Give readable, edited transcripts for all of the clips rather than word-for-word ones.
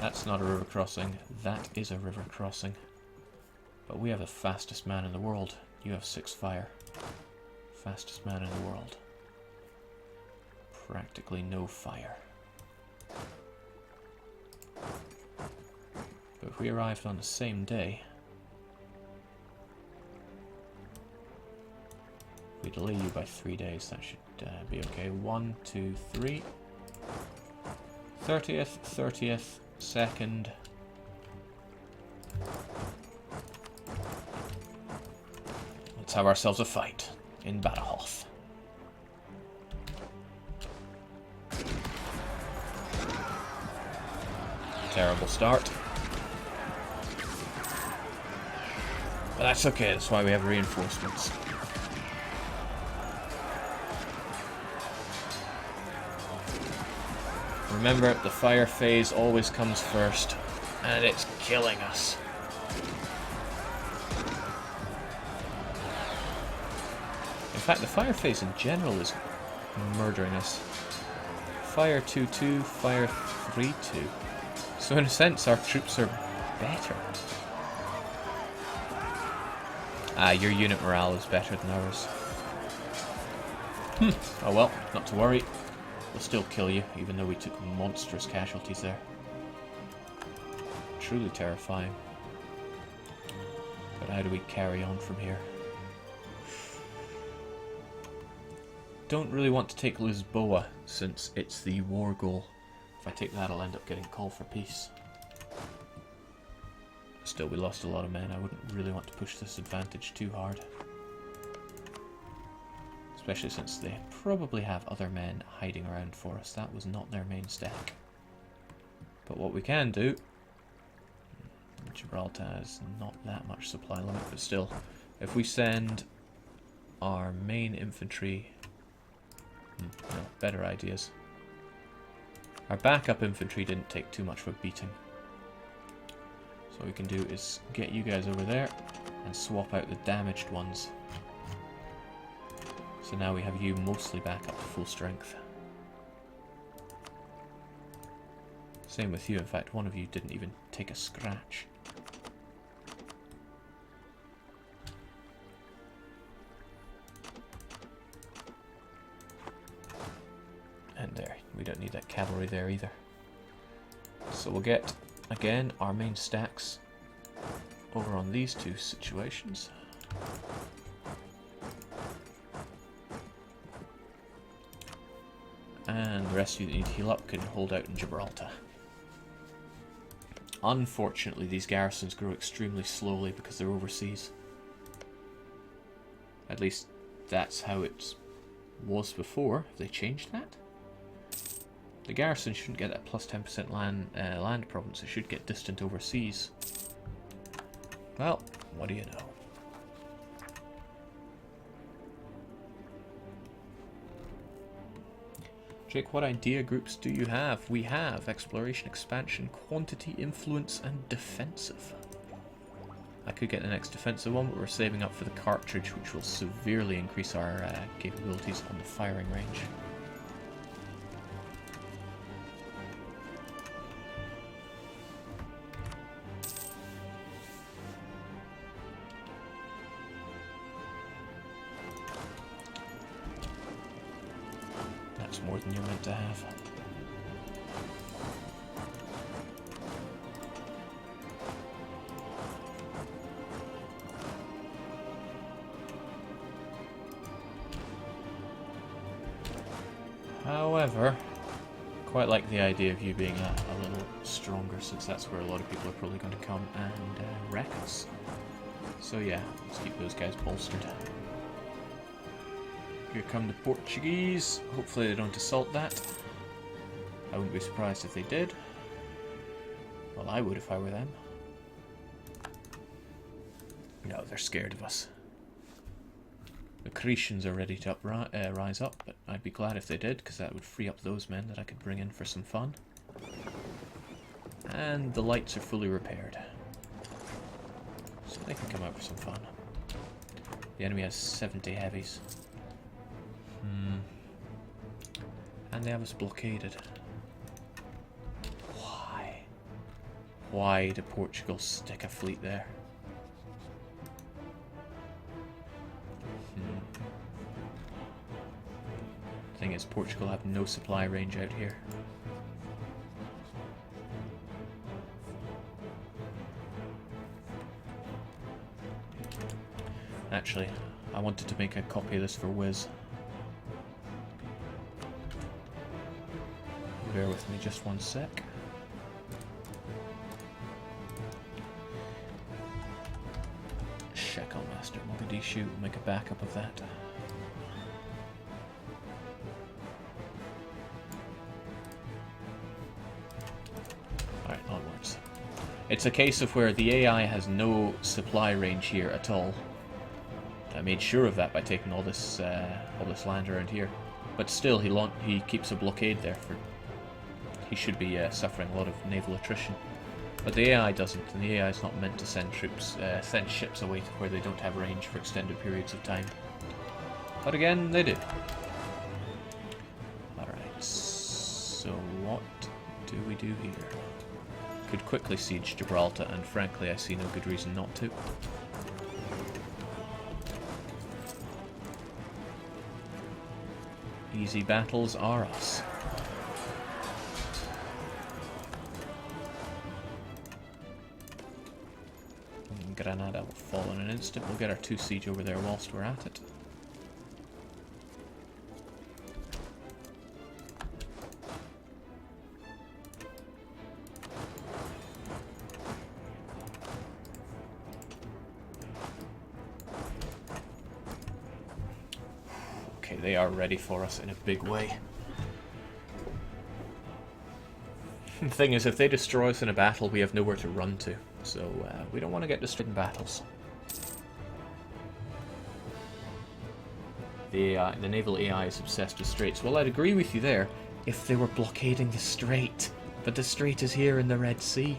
That's not a river crossing. That is a river crossing. But we have the fastest man in the world. You have 6 fire. Fastest man in the world. Practically no fire. But if we arrived on the same day, we delay you by 3 days, that should be okay. 1, 2, 3. 30th, 30th, 2nd. Let's have ourselves a fight in Badajoz. Terrible start. But that's okay, that's why we have reinforcements. Remember, the fire phase always comes first, and it's killing us. In fact, the fire phase in general is murdering us. Fire 2-2, fire 3-2. So in a sense, our troops are better. Your unit morale is better than ours. Oh well, not to worry. We'll still kill you, even though we took monstrous casualties there. Truly terrifying. But how do we carry on from here? Don't really want to take Lisboa, since it's the war goal. If I take that, I'll end up getting call for peace. Still, we lost a lot of men. I wouldn't really want to push this advantage too hard. Especially since they probably have other men hiding around for us. That was not their main stack. But what we can do... Gibraltar has not that much supply limit, but still, if we send our main infantry... no, better ideas. Our backup infantry didn't take too much of a beating. So what we can do is get you guys over there and swap out the damaged ones. So now we have you mostly back up to full strength. Same with you, in fact one of you didn't even take a scratch. And there, we don't need that cavalry there either. So we'll get, again, our main stacks over on these two situations. And the rest of you that need to heal up can hold out in Gibraltar. Unfortunately, these garrisons grow extremely slowly because they're overseas. At least that's how it was before. Have they changed that? The garrison shouldn't get that plus 10% land province. It should get distant overseas. Well, what do you know? Jake, what idea groups do you have? We have exploration, expansion, quantity, influence, and defensive. I could get the next defensive one, but we're saving up for the cartridge, which will severely increase our capabilities on the firing range. More than you're meant to have. However, quite like the idea of you being a little stronger, since that's where a lot of people are probably going to come and wreck us. So yeah, let's keep those guys bolstered. Here come the Portuguese. Hopefully they don't assault that. I wouldn't be surprised if they did. Well, I would if I were them. No, they're scared of us. The Cretians are ready to rise up, but I'd be glad if they did, because that would free up those men that I could bring in for some fun. And the lights are fully repaired, so they can come out for some fun. The enemy has 70 heavies. And they have us blockaded. Why? why did Portugal stick a fleet there? Thing is, Portugal have no supply range out here. Actually, I wanted to make a copy of this for Wiz. Bear with me just one sec. Shekel Master Mogadishu, we'll make a backup of that. Alright, onwards. It's a case of where the AI has no supply range here at all. I made sure of that by taking all this land around here. But still, he keeps a blockade there for... He should be suffering a lot of naval attrition. But the AI doesn't, and the AI is not meant to send send ships away to where they don't have range for extended periods of time. But again, they do. Alright, so what do we do here? Could quickly siege Gibraltar, and frankly I see no good reason not to. Easy battles are us. Granada will fall in an instant. We'll get our 2 siege over there whilst we're at it. Okay, they are ready for us in a big way. The thing is, if they destroy us in a battle, we have nowhere to run to. So, we don't want to get destroyed in battles. The naval AI is obsessed with straits. Well, I'd agree with you there if they were blockading the strait. But the strait is here in the Red Sea.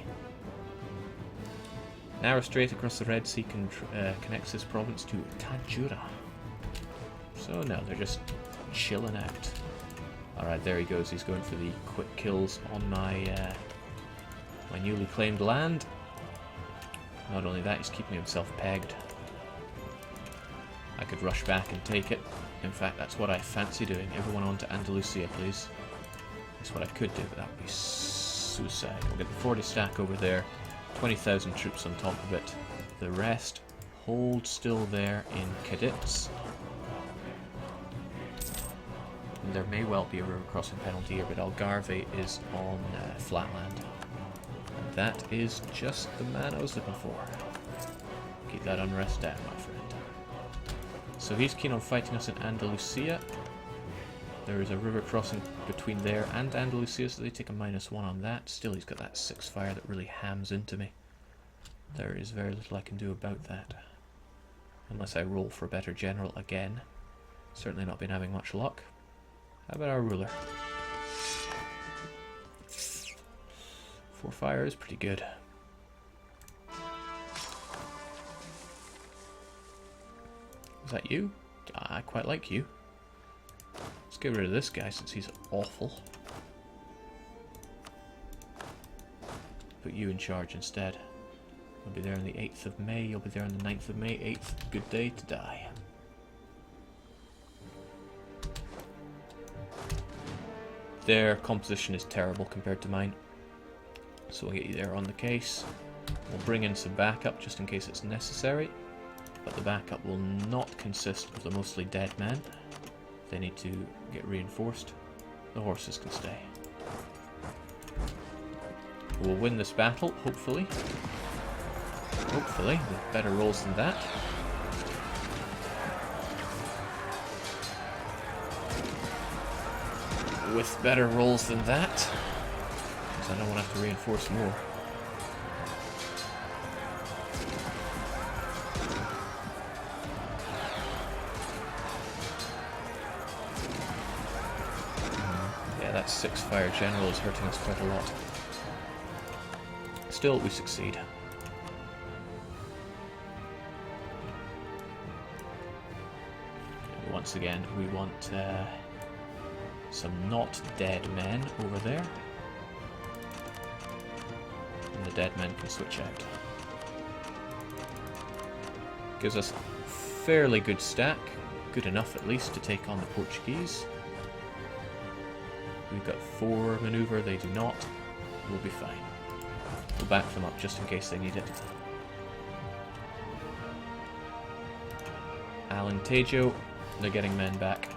Narrow strait across the Red Sea connects this province to Tajura. So, no, they're just chilling out. Alright, there he goes. He's going for the quick kills on my newly claimed land. Not only that, he's keeping himself pegged. I could rush back and take it. In fact, that's what I fancy doing. Everyone on to Andalusia, please. That's what I could do, but that would be suicide. We'll get the 40 stack over there. 20,000 troops on top of it. The rest hold still there in Cadiz. And there may well be a river crossing penalty here, but Algarve is on flatland. That is just the man I was looking for. Keep that unrest down, my friend. So he's keen on fighting us in Andalusia. There is a river crossing between there and Andalusia, so they take a -1 on that. Still, he's got that 6 fire that really hams into me. There is very little I can do about that. Unless I roll for a better general again. Certainly not been having much luck. How about our ruler? 4 fire is pretty good. Is that you? I quite like you. Let's get rid of this guy since he's awful. Put you in charge instead. You'll be there on the 8th of May, you'll be there on the 9th of May. 8th, good day to die. Their composition is terrible compared to mine. So we'll get you there on the case. We'll bring in some backup just in case it's necessary. But the backup will not consist of the mostly dead men. They need to get reinforced. The horses can stay. We'll win this battle, hopefully. Hopefully, with better rolls than that. With better rolls than that. Because I don't want to have to reinforce more. Yeah, that 6 fire general is hurting us quite a lot. Still, we succeed. And once again, we want some not dead men over there. And the dead men can switch out. Gives us fairly good stack. Good enough at least to take on the Portuguese. We've got 4 maneuver, they do not. We'll be fine. We'll back them up just in case they need it. Alentejo, they're getting men back.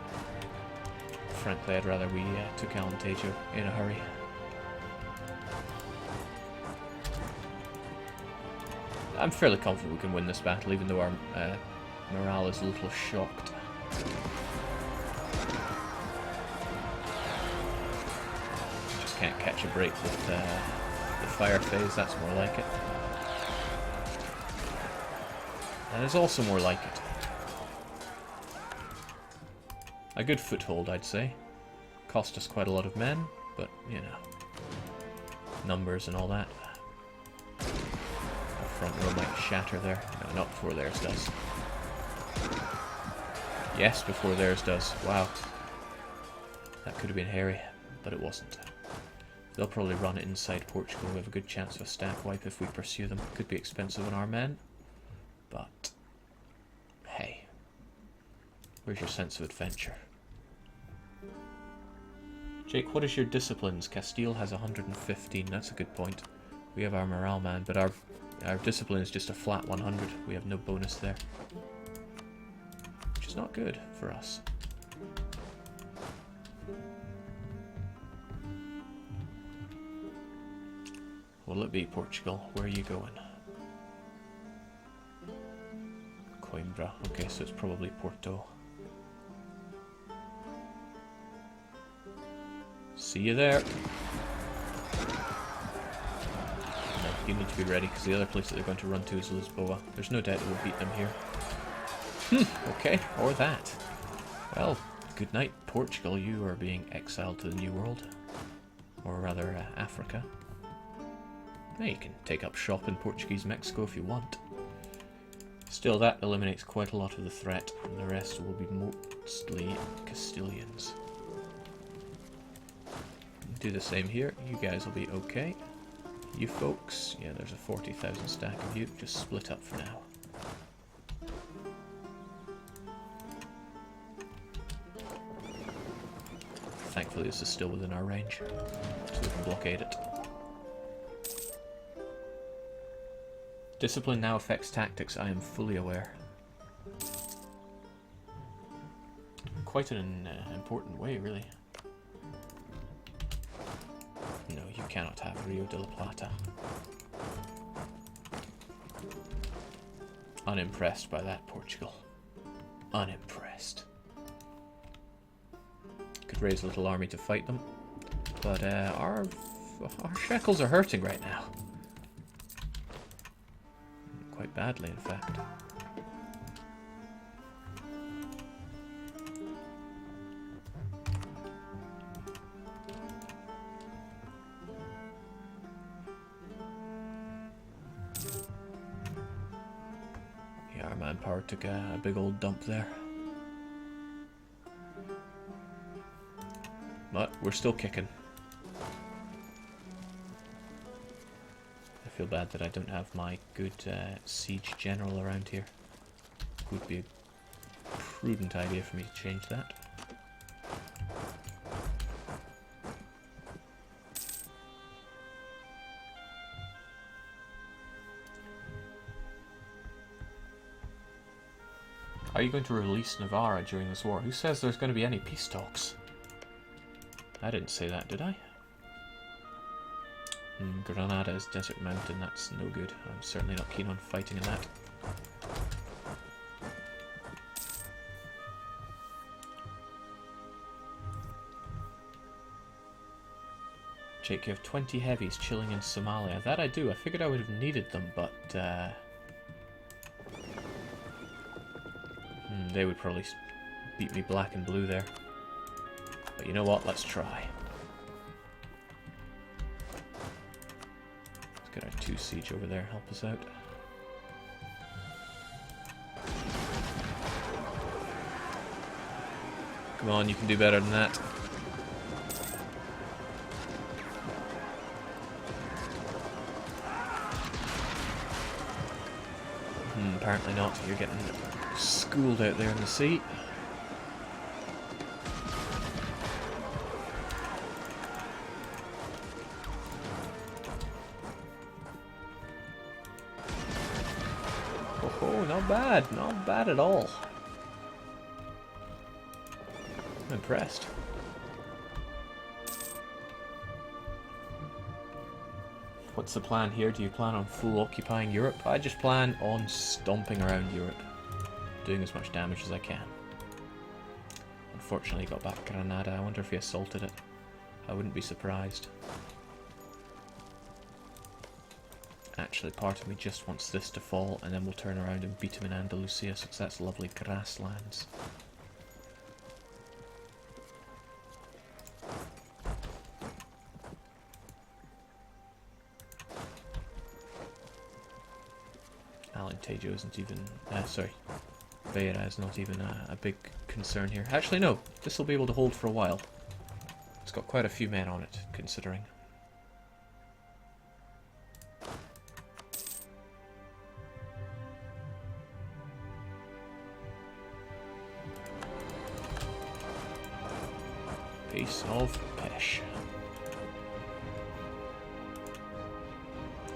Frankly, I'd rather we took Alentejo in a hurry. I'm fairly confident we can win this battle, even though our morale is a little shocked. Just can't catch a break with the fire phase, that's more like it. And it's also more like it. A good foothold, I'd say. Cost us quite a lot of men, but, you know, numbers and all that. Our front row might shatter there. No, not before theirs does. Yes, before theirs does. Wow. That could have been hairy, but it wasn't. They'll probably run it inside Portugal. We have a good chance of a stack wipe if we pursue them. Could be expensive on our men, but hey, where's your sense of adventure? Jake, what is your disciplines? Castile has 115. That's a good point. We have our morale man, but our discipline is just a flat 100. We have no bonus there, which is not good for us. Will it be Portugal? Where are you going? Coimbra. Okay, so it's probably Porto. See you there. No, you need to be ready, because the other place that they're going to run to is Lisboa. There's no doubt that we'll beat them here. Okay, or that. Well, good night, Portugal. You are being exiled to the New World. Or rather, Africa. Now you can take up shop in Portuguese Mexico if you want. Still, that eliminates quite a lot of the threat, and the rest will be mostly Castilians. Do the same here. You guys will be okay. You folks, yeah, there's a 40,000 stack of you. Just split up for now. Thankfully, this is still within our range, so we can blockade it. Discipline now affects tactics, I am fully aware. Quite an important way, really. No, you cannot have Rio de la Plata. Unimpressed by that, Portugal. Unimpressed. Could raise a little army to fight them, but our shekels are hurting right now. Quite badly, in fact. Yeah, our manpower took a big old dump there. But we're still kicking. I feel bad that I don't have my good siege general around here. Would be a prudent idea for me to change that. Are you going to release Navarra during this war? Who says there's going to be any peace talks? I didn't say that, did I? Granada is desert mountain, that's no good. I'm certainly not keen on fighting in that. Jake, you have 20 heavies chilling in Somalia. That I do. I figured I would have needed them, but they would probably beat me black and blue there. But you know what? Let's try. Let's get our 2 siege over there, help us out. Come on, you can do better than that. Apparently not. You're getting schooled out there in the sea. Oh, not bad. Not bad at all. I'm impressed. What's the plan here? Do you plan on full occupying Europe? I just plan on stomping around Europe, doing as much damage as I can. Unfortunately, he got back Granada. I wonder if he assaulted it. I wouldn't be surprised. Actually, part of me just wants this to fall, and then we'll turn around and beat him in Andalusia, since that's lovely grasslands. Alentejo isn't even... sorry. Beira is not even a big concern here. Actually, no. This will be able to hold for a while. It's got quite a few men on it, considering. Piece of pish.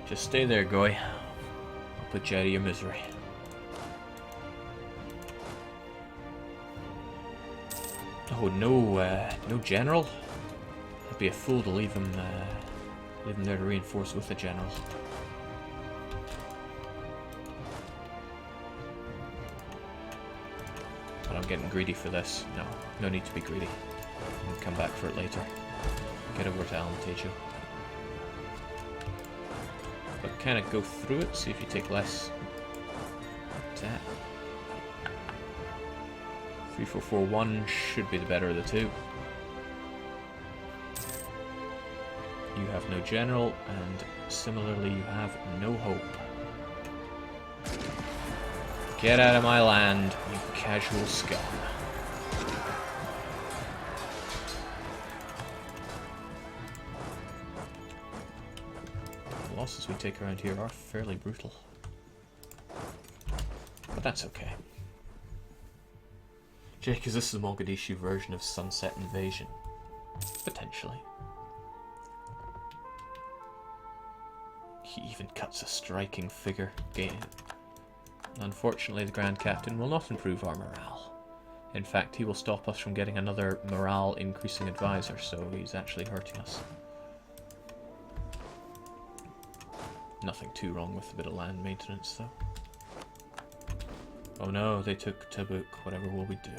Just stay there, Goy. I'll put you out of your misery. Oh no, no general. I'd be a fool to leave him there to reinforce with the general. But I'm getting greedy for this. No, no need to be greedy. I'll come back for it later. Get over to Alentejo. But kind of go through it, see if you take less attack. 3441 should be the better of the two. You have no general, and similarly you have no hope. Get out of my land, you casual scum. The losses we take around here are fairly brutal. But that's okay. Jake, is this the Mogadishu version of Sunset Invasion? Potentially. He even cuts a striking figure. Unfortunately, the Grand Captain will not improve our morale. In fact, he will stop us from getting another morale increasing advisor, so he's actually hurting us. Nothing too wrong with a bit of land maintenance, though. Oh no, they took Tabuk. Whatever will we do?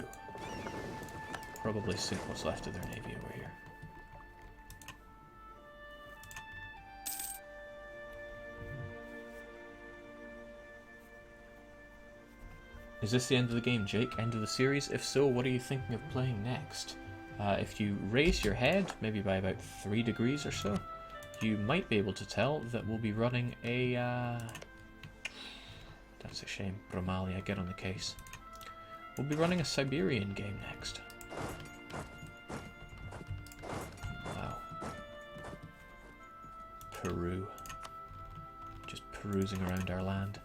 Probably sink what's left of their navy over here. Is this the end of the game, Jake? End of the series? If so, what are you thinking of playing next? If you raise your head, maybe by about 3 degrees or so, you might be able to tell that we'll be running a... That's a shame. Bromalia, get on the case. We'll be running a Siberian game next. Wow. Peru. Just perusing around our land.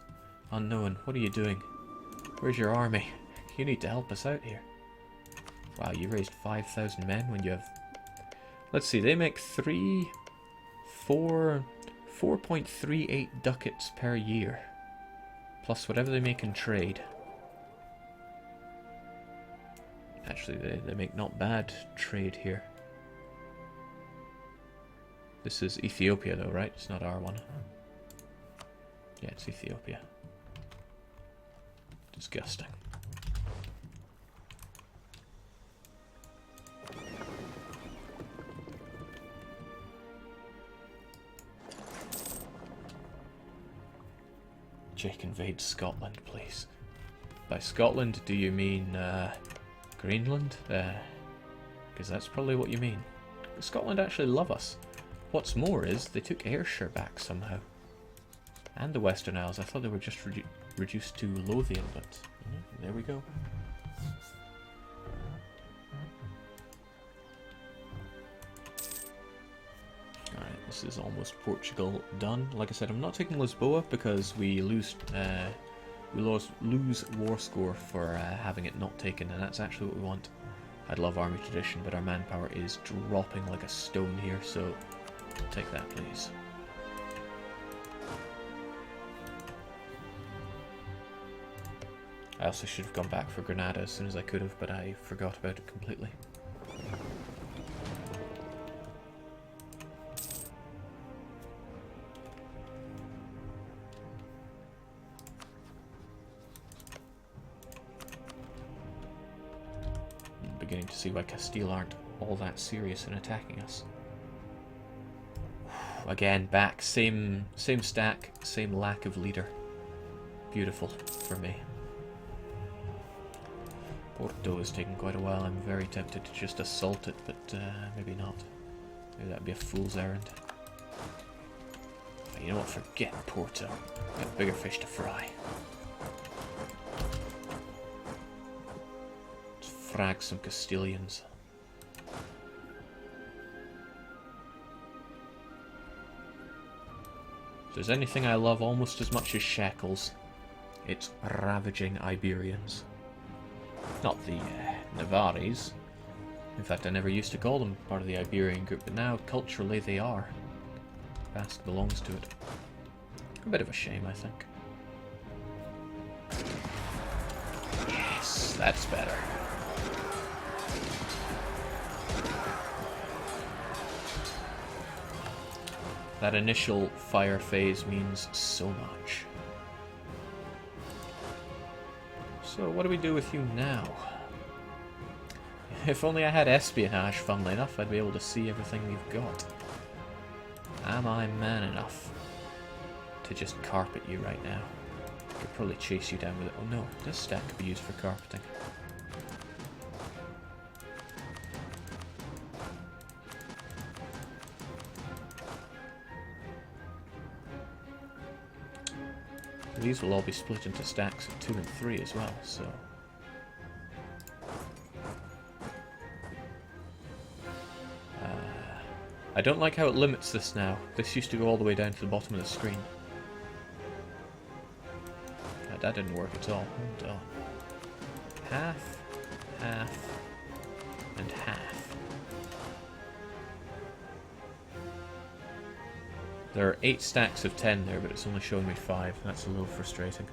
Unknown, what are you doing? Where's your army? You need to help us out here. Wow, you raised 5,000 men when you have... Let's see, they make 4.38 ducats per year. Plus whatever they make in trade. Actually, they make not bad trade here. This is Ethiopia though, right? It's not our one. Yeah, it's Ethiopia. Disgusting. Jake, invade Scotland, please. By Scotland, do you mean Greenland? Because that's probably what you mean. Scotland actually love us. What's more is, they took Ayrshire back somehow. And the Western Isles. I thought they were just reduced to Lothian, but there we go. Alright, this is almost Portugal done. Like I said, I'm not taking Lisboa because we lose We lose war score for having it not taken, and that's actually what we want. I'd love army tradition, but our manpower is dropping like a stone here, so take that, please. I also should have gone back for Granada as soon as I could have, but I forgot about it completely. Beginning to see why Castile aren't all that serious in attacking us. Again, back, same stack, same lack of leader. Beautiful for me. Porto is taking quite a while. I'm very tempted to just assault it, but maybe not. Maybe that'd be a fool's errand. You know what? Forget Porto. Got bigger fish to fry. Frag some Castilians. If there's anything I love almost as much as Shekels, it's ravaging Iberians. Not the Navaris. In fact, I never used to call them part of the Iberian group, but now culturally they are. Basque belongs to it. A bit of a shame, I think. Yes, that's better. That initial fire phase means so much. So what do we do with you now? If only I had espionage, funnily enough, I'd be able to see everything you've got. Am I man enough to just carpet you right now? I could probably chase you down with it. Oh no, this stack could be used for carpeting. These will all be split into stacks of 2 and 3 as well, so... I don't like how it limits this now. This used to go all the way down to the bottom of the screen. That didn't work at all. Hold on. Half, half, and half. There are 8 stacks of 10 there, but it's only showing me 5. That's a little frustrating.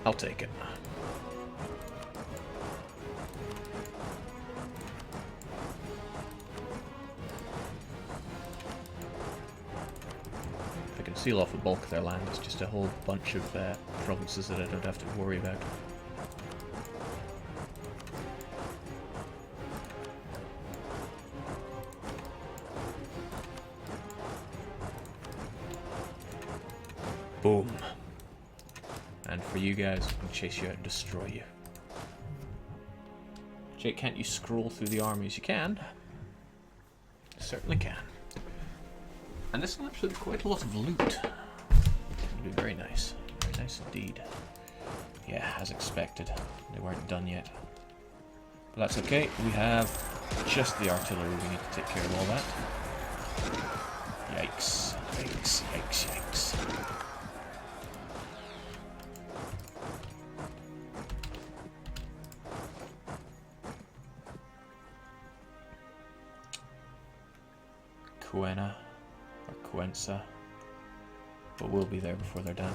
I'll take it. If I can seal off the bulk of their land, it's just a whole bunch of provinces that I don't have to worry about. Boom. And for you guys, I can chase you out and destroy you. Jake, can't you scroll through the armies? You can. You certainly can. And this is actually quite a lot of loot. It'll be very nice. Very nice indeed. Yeah, as expected. They weren't done yet. But that's okay. We have just the artillery. We need to take care of all that. Yikes. Yikes, yikes, yikes. Cuena or Cuenca, but we'll be there before they're done.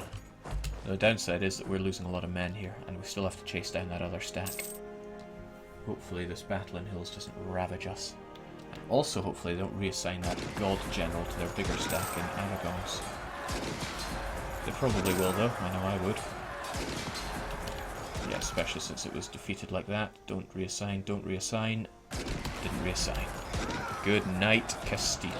The downside is that we're losing a lot of men here, and we still have to chase down that other stack. Hopefully this battle in hills doesn't ravage us. Also, hopefully they don't reassign that god general to their bigger stack in Aragons. They probably will though, I know I would. Yeah, especially since it was defeated like that. Don't reassign, don't reassign. Didn't reassign. Good night, Castile.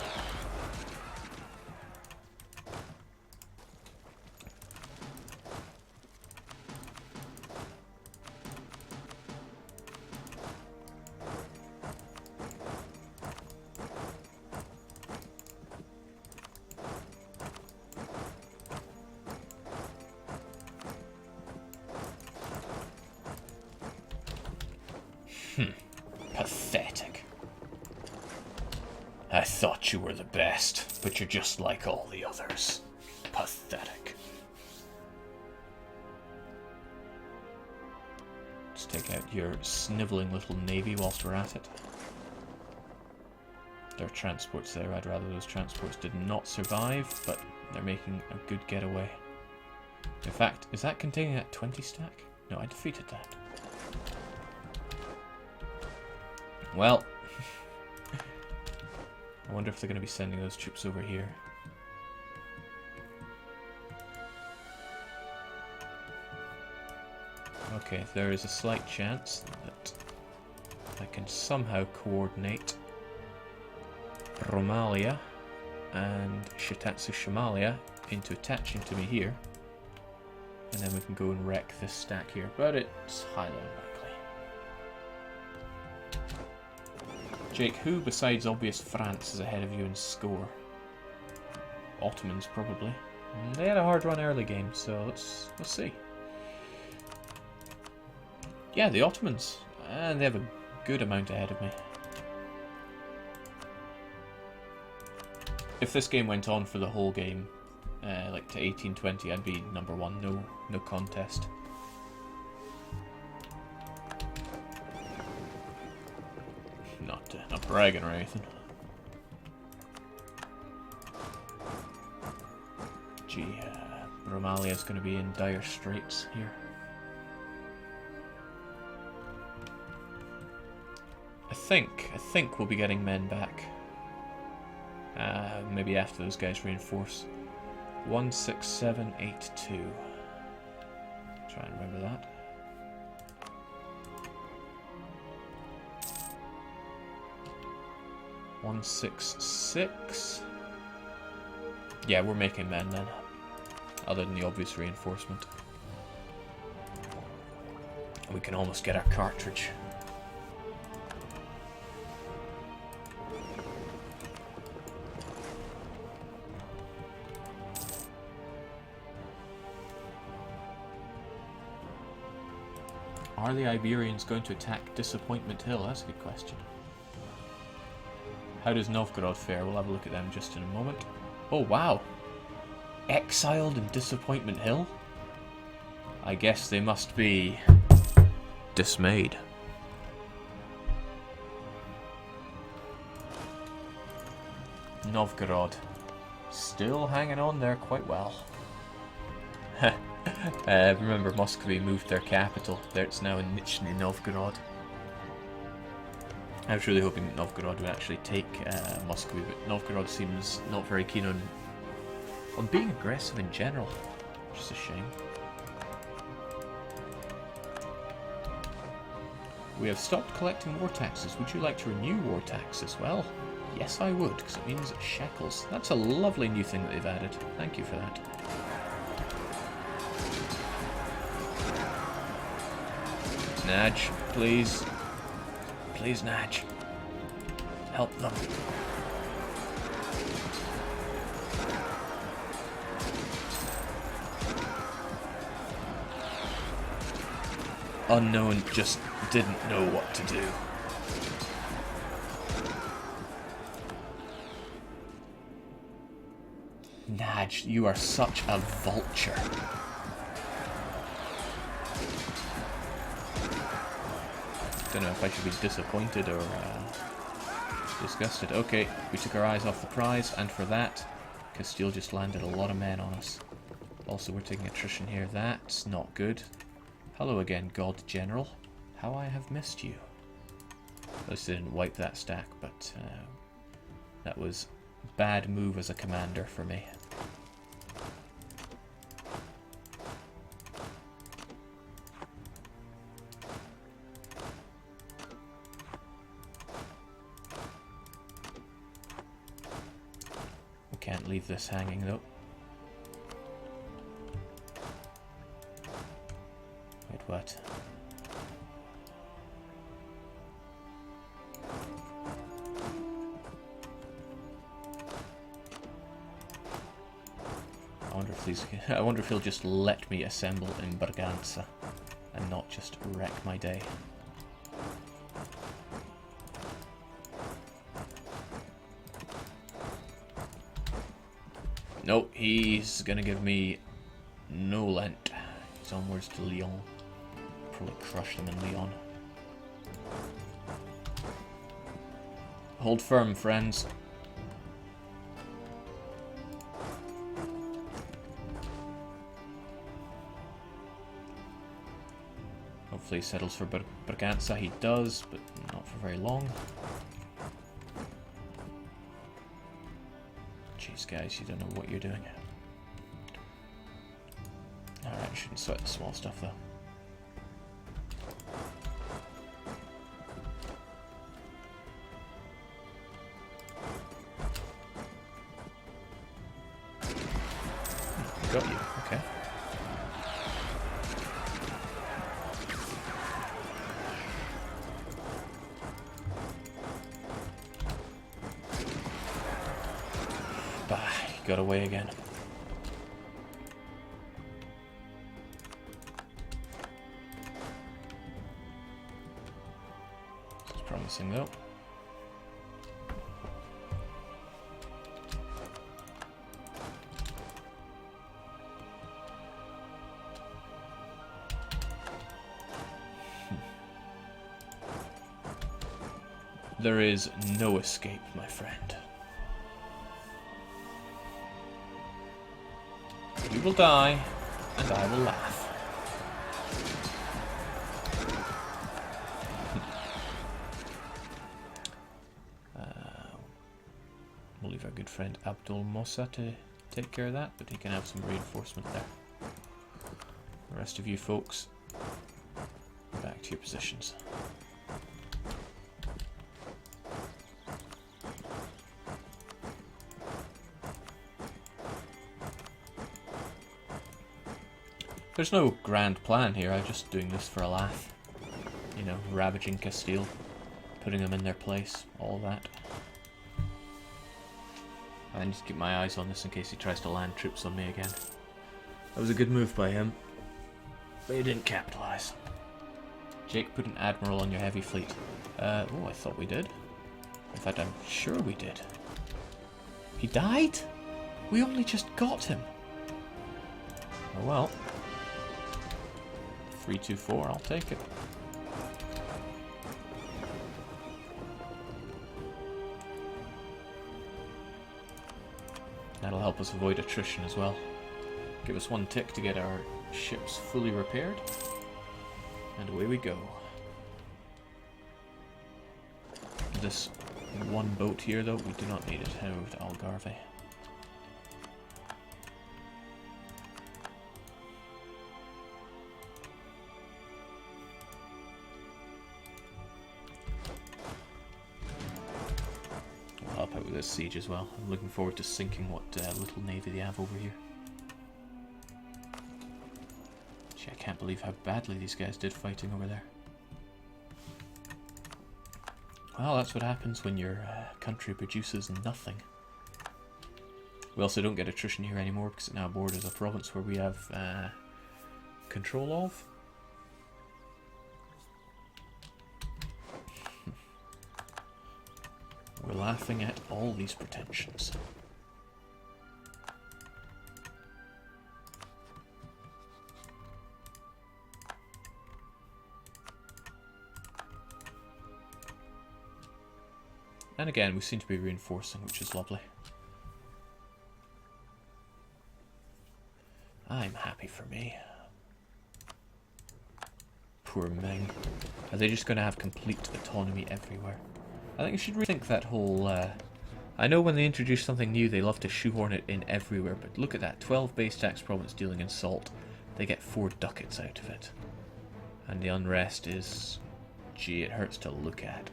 Pathetic. I thought you were the best, but you're just like all the others. Pathetic. Let's take out your snivelling little navy whilst we're at it. There are transports there. I'd rather those transports did not survive, but they're making a good getaway. In fact, is that containing that 20 stack? No, I defeated that. Well, I wonder if they're going to be sending those troops over here. Okay, there is a slight chance that I can somehow coordinate Romalia and Shitatsu Shimalia into attaching to me here. And then we can go and wreck this stack here, but it's highly unlikely. Jake, who besides obvious France is ahead of you in score? Ottomans, probably. They had a hard run early game, so let's see. Yeah, the Ottomans. And they have a good amount ahead of me. If this game went on for the whole game, like to 1820, I'd be number one, no contest. Not bragging or anything. Gee, Romalia's going to be in dire straits here. I think we'll be getting men back. Maybe after those guys reinforce. 16782. Try and remember that. (166). Yeah, we're making men then. Other than the obvious reinforcement. We can almost get our cartridge. Are the Iberians going to attack Disappointment Hill? That's a good question. How does Novgorod fare? We'll have a look at them just in a moment. Oh, wow. Exiled in Disappointment Hill? I guess they must be dismayed. Novgorod. Still hanging on there quite well. Remember, Muscovy moved their capital. There it's now in Nizhny Novgorod. I was really hoping that Novgorod would actually take Muscovy, but Novgorod seems not very keen on being aggressive in general, which is a shame. We have stopped collecting war taxes. Would you like to renew war taxes? Well, yes I would, because it means shekels. That's a lovely new thing that they've added. Thank you for that. Nudge, please. Please, Nudge. Help them. Unknown just didn't know what to do. Nudge, you are such a vulture. Don't know if I should be disappointed or disgusted. Okay, we took our eyes off the prize, and for that, Castile just landed a lot of men on us. Also, we're taking attrition here. That's not good. Hello again, God General. How I have missed you. At least I didn't wipe that stack, but that was a bad move as a commander for me. Can't leave this hanging though. Wait, what? I wonder if he'll just let me assemble in Berganza and not just wreck my day. No, he's gonna give me no Lent. He's onwards to Lyon. Probably crush them in Lyon. Hold firm, friends. Hopefully he settles for Braganza. He does, but not for very long. Jeez, guys, you don't know what you're doing. Alright, shouldn't sweat the small stuff, though. Got you, okay. Bah, he got away again. This is promising though. There is no escape, my friend. You will die, and I will laugh. We'll leave our good friend Abdul Mossa to take care of that, but he can have some reinforcement there. The rest of you folks, back to your positions. There's no grand plan here, I'm just doing this for a laugh. You know, ravaging Castile, putting them in their place, all that. I need to keep my eyes on this in case he tries to land troops on me again. That was a good move by him, but he didn't capitalise. Jake, put an admiral on your heavy fleet. Oh, I thought we did. In fact, I'm sure we did. He died? We only just got him. Oh well. 3-2-4, I'll take it. That'll help us avoid attrition as well. Give us one tick to get our ships fully repaired. And away we go. This one boat here, though, we do not need it. Head over to Algarve. Help out with this siege as well. I'm looking forward to sinking what little navy they have over here. Gee, I can't believe how badly these guys did fighting over there. Well, that's what happens when your country produces nothing. We also don't get attrition here anymore because it now borders a province where we have control of. We're laughing at all these pretensions. And again, we seem to be reinforcing, which is lovely. I'm happy for me. Poor Ming. Are they just going to have complete autonomy everywhere? I think I should rethink that whole... I know when they introduce something new, they love to shoehorn it in everywhere, but look at that. 12 base tax province dealing in salt. They get 4 ducats out of it. And the unrest is... Gee, it hurts to look at.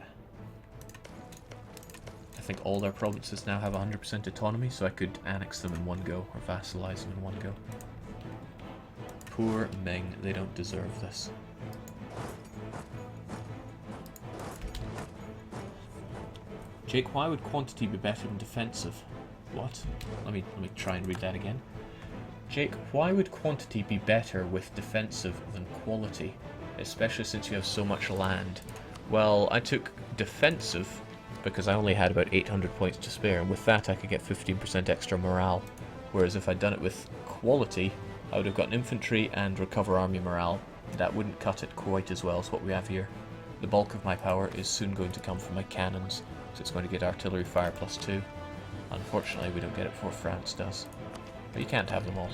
I think all their provinces now have 100% autonomy, so I could annex them in one go, or vassalize them in one go. Poor Ming, they don't deserve this. Jake, why would quantity be better than defensive? What? Let me try and read that again. Jake, why would quantity be better with defensive than quality, especially since you have so much land? Well, I took defensive because I only had about 800 points to spare, and with that I could get 15% extra morale Whereas if I'd done it with quality, I would have gotten infantry and recover army morale. That wouldn't cut it quite as well as what we have here. The bulk of my power is soon going to come from my cannons, so it's going to get artillery fire +2. Unfortunately, we don't get it before France does. But you can't have them all.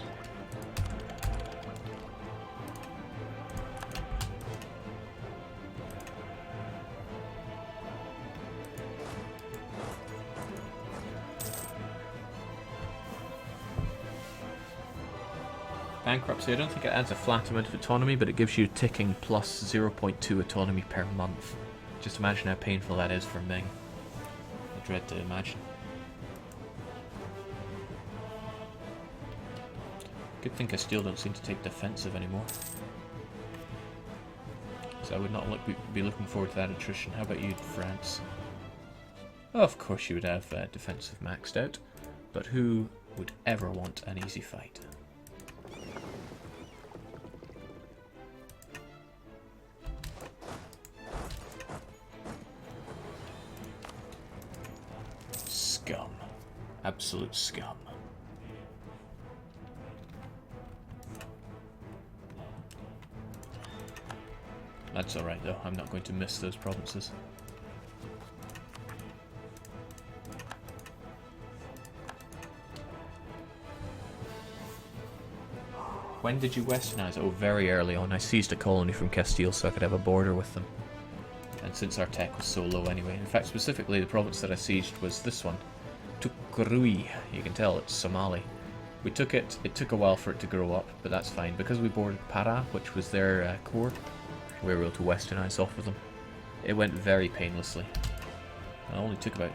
Bankruptcy, I don't think it adds a flat amount of autonomy, but it gives you ticking plus 0.2 autonomy per month. Just imagine how painful that is for Ming. I dread to imagine. Good thing I still don't seem to take defensive anymore. So I would not be looking forward to that attrition. How about you, France? Oh, of course you would have defensive maxed out, but who would ever want an easy fight? Scum. Absolute scum. That's alright though, I'm not going to miss those provinces. When did you westernize? Oh, very early on. I seized a colony from Castile so I could have a border with them. And since our tech was so low anyway. In fact, specifically the province that I sieged was this one. Tukrui. You can tell it's Somali. We took it. It took a while for it to grow up, but that's fine. Because we boarded Para, which was their core, we were able to westernize off of them. It went very painlessly. It only took about,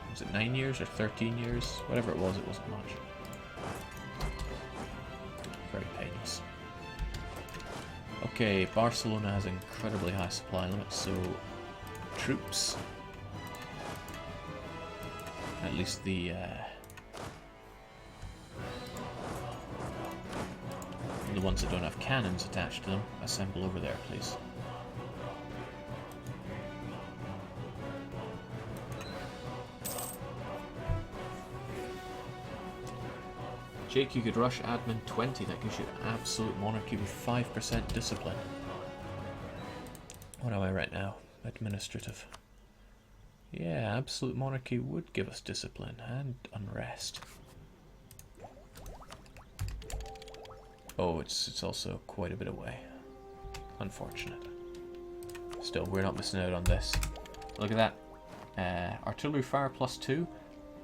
was it 9 years or 13 years? Whatever it wasn't much. Very painless. Okay, Barcelona has incredibly high supply limits, so troops. At least the ones that don't have cannons attached to them, assemble over there, please. Jake, you could rush admin 20, that gives you absolute monarchy with 5% discipline. What am I right now? Administrative. Yeah, absolute monarchy would give us discipline and unrest. Oh, it's also quite a bit away. Unfortunate. Still, we're not missing out on this. Look at that. Artillery fire +2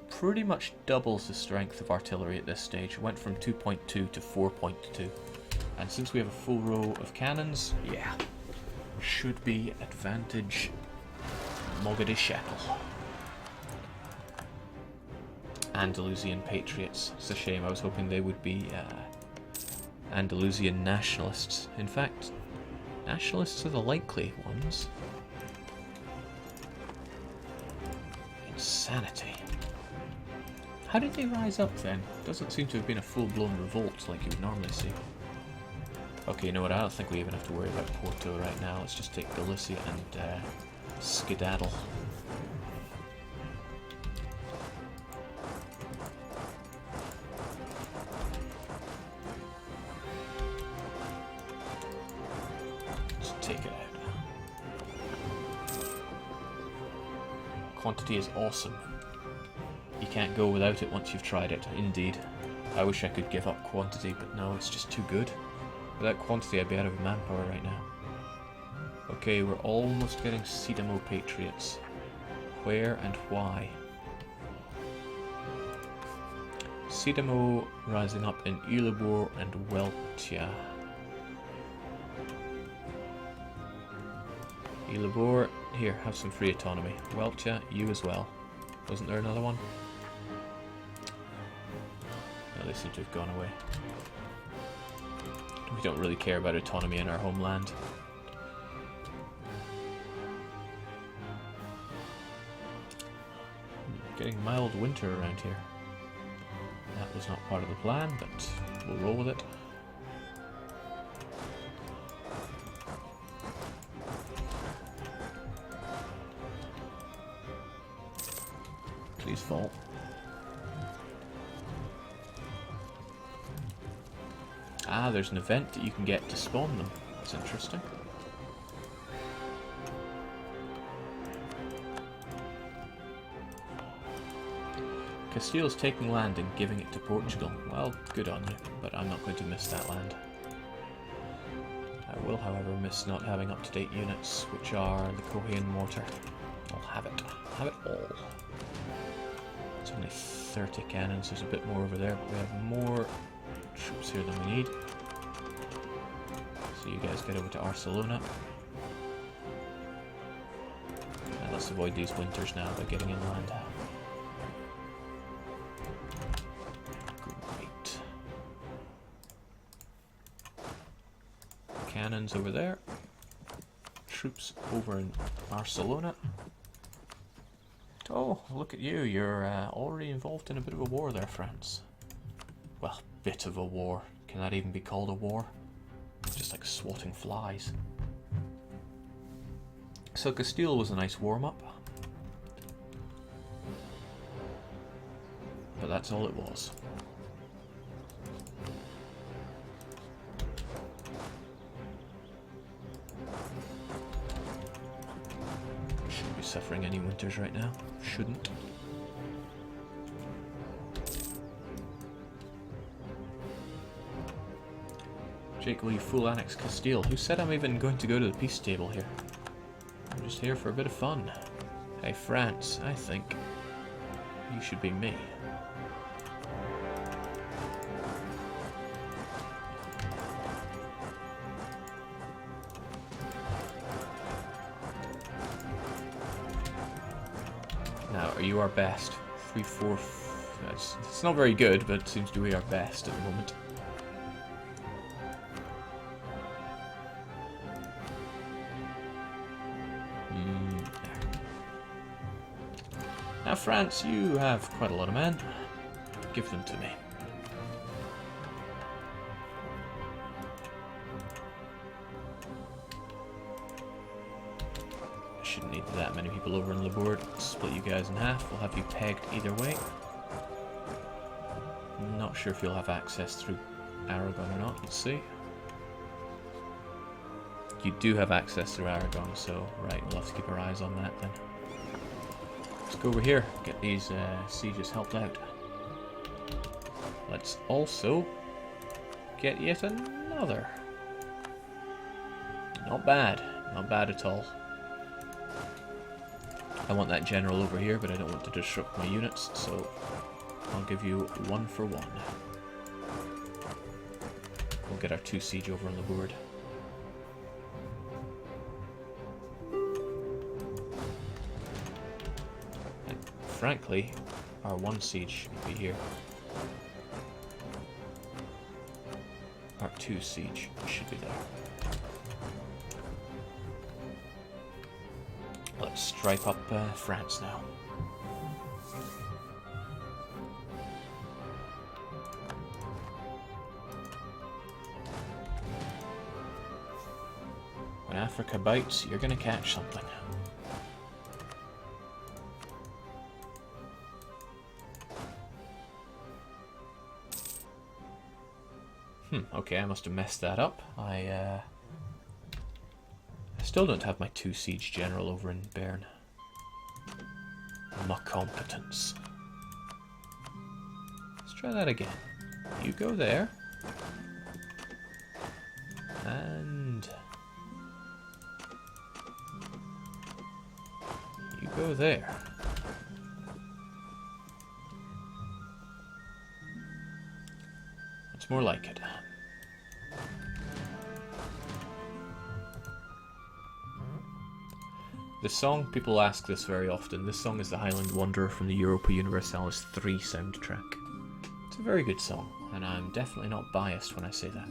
pretty much doubles the strength of artillery at this stage. It went from 2.2 to 4.2. And since we have a full row of cannons, yeah, should be advantage Mogadishu. Shekel. Andalusian patriots. It's a shame, I was hoping they would be Andalusian nationalists. In fact, nationalists are the likely ones. Insanity. How did they rise up then? Doesn't seem to have been a full-blown revolt like you would normally see. Okay, you know what? I don't think we even have to worry about Porto right now. Let's just take Galicia and skedaddle. Just take it out. Quantity is awesome. You can't go without it once you've tried it, indeed. I wish I could give up quantity, but no, it's just too good. Without quantity, I'd be out of manpower right now. Okay, we're almost getting Sidamo Patriots. Where and why? Sidamo rising up in Ilibor and Weltia. Ilibor, here, have some free autonomy. Weltia, you as well. Wasn't there another one? No, they seem to have gone away. We don't really care about autonomy in our homeland. Getting mild winter around here. That was not part of the plan, but we'll roll with it. Please fall. Ah, there's an event that you can get to spawn them. That's interesting. Castile's taking land and giving it to Portugal. Well, good on you, but I'm not going to miss that land. I will, however, miss not having up-to-date units, which are the Korean mortar. I'll have it. Have it all. It's only 30 cannons. There's a bit more over there, but we have more troops here than we need. So you guys get over to Barcelona. And let's avoid these winters now by getting inland. Great. Cannons over there. Troops over in Barcelona. Oh, look at you. You're already involved in a bit of a war there, France. Well, bit of a war. Can that even be called a war? Just like swatting flies. So Castile was a nice warm-up. But that's all it was. Shouldn't be suffering any winters right now. Shouldn't. Shekel, you fool, annex Castile. Who said I'm even going to go to the peace table here? I'm just here for a bit of fun. Hey, France, I think you should be me. Now, are you our best? 3, 4... It's not very good, but it seems to be our best at the moment. Now, France, you have quite a lot of men. Give them to me. I shouldn't need that many people over on the board. Split you guys in half. We'll have you pegged either way. Not sure if you'll have access through Aragon or not. Let's see. You do have access through Aragon, so right, we'll have to keep our eyes on that then. Let's go over here, get these sieges helped out. Let's also get yet another. Not bad at all. I want that general over here, but I don't want to disrupt my units, so I'll give you 1 for 1. We'll get our 2 siege over on the board. Frankly, our 1 siege should be here. Our 2 siege should be there. Let's stripe up France now. When Africa bites, you're gonna catch something. Okay, I must have messed that up. I still don't have my 2 siege general over in Bern. My competence. Let's try that again. You go there. And you go there. It's more like it. The song, people ask this very often, this song is the Highland Wanderer from the Europa Universalis 3 soundtrack. It's a very good song, and I'm definitely not biased when I say that.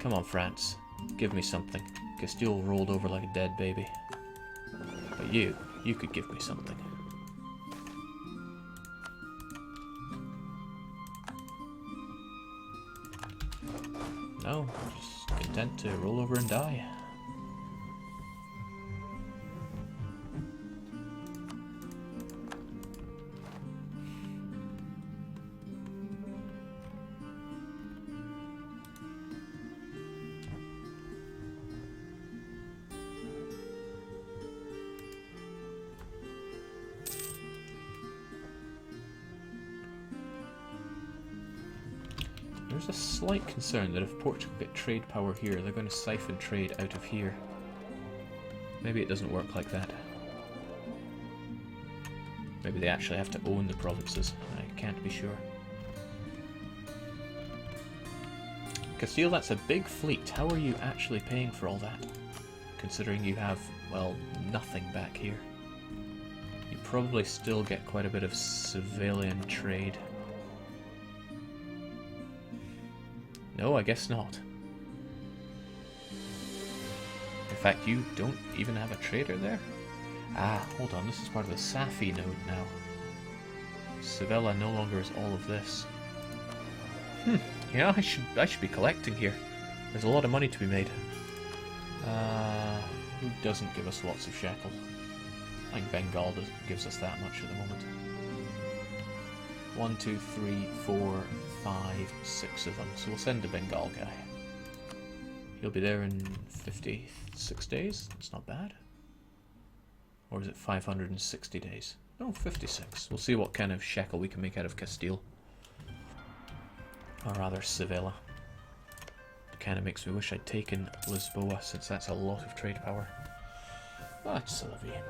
Come on, France, give me something. Castile rolled over like a dead baby. But you could give me something. No, just content to roll over and die. There's a slight concern that if Portugal get trade power here, they're going to siphon trade out of here. Maybe it doesn't work like that. Maybe they actually have to own the provinces. I can't be sure. Castile, that's a big fleet. How are you actually paying for all that? Considering you have, well, nothing back here. You probably still get quite a bit of civilian trade. No, I guess not. In fact, you don't even have a trader there? Ah, hold on, this is part of the Safi node now. Sevilla no longer is all of this. Yeah, I should be collecting here. There's a lot of money to be made. Who doesn't give us lots of shekel? I think Bengal gives us that much at the moment. 1, 2, 3, 4, 5, 6 of them. So we'll send a Bengal guy. He'll be there in 56 days. That's not bad. Or is it 560 days? No, 56. We'll see what kind of shekel we can make out of Castile. Or rather, Sevilla. It kind of makes me wish I'd taken Lisboa, since that's a lot of trade power. That's La Vie.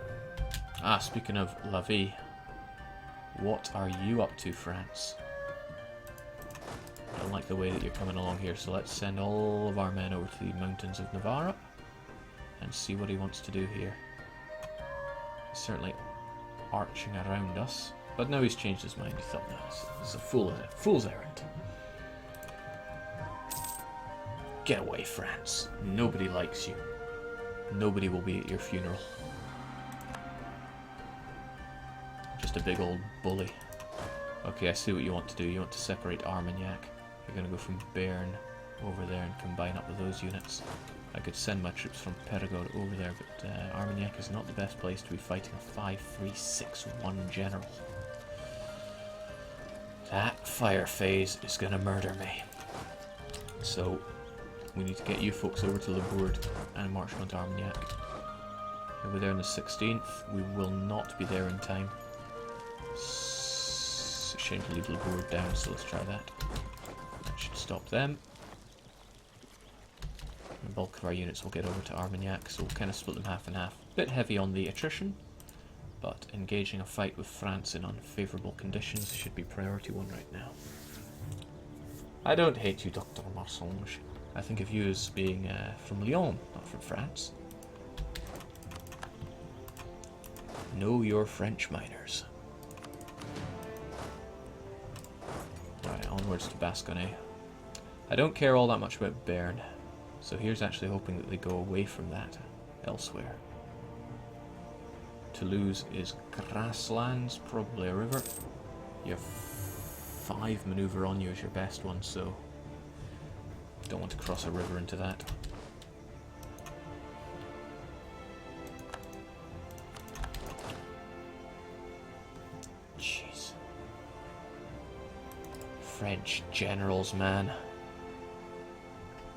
Ah, speaking of La Vie, what are you up to, France? I don't like the way that you're coming along here, so let's send all of our men over to the mountains of Navarra and see what he wants to do here. He's certainly arching around us, but now he's changed his mind. He thought, no, this is a fool's errand. Get away, France. Nobody likes you. Nobody will be at your funeral. Just a big old bully. Okay, I see what you want to do. You want to separate Armagnac. You're going to go from Bern over there and combine up with those units. I could send my troops from Perigord over there, but Armagnac is not the best place to be fighting a 5-3-6-1 general. That fire phase is going to murder me. So, we need to get you folks over to Labourd and march on to Armagnac. We'll be there on the 16th. We will not be there in time. It's a shame to leave Labourd down, so let's try that. That should stop them. The bulk of our units will get over to Armagnac, so we'll kind of split them half and half. Bit heavy on the attrition, but engaging a fight with France in unfavourable conditions should be priority one right now. I don't hate you, Dr. Marsonge. I think of you as being from Lyon, not from France. Know your French miners. Alright, onwards to Basconnet. I don't care all that much about Bern, so here's actually hoping that they go away from that elsewhere. Toulouse is grasslands, probably a river. You have 5 maneuver on you as your best one, so don't want to cross a river into that. Jeez. French generals, man.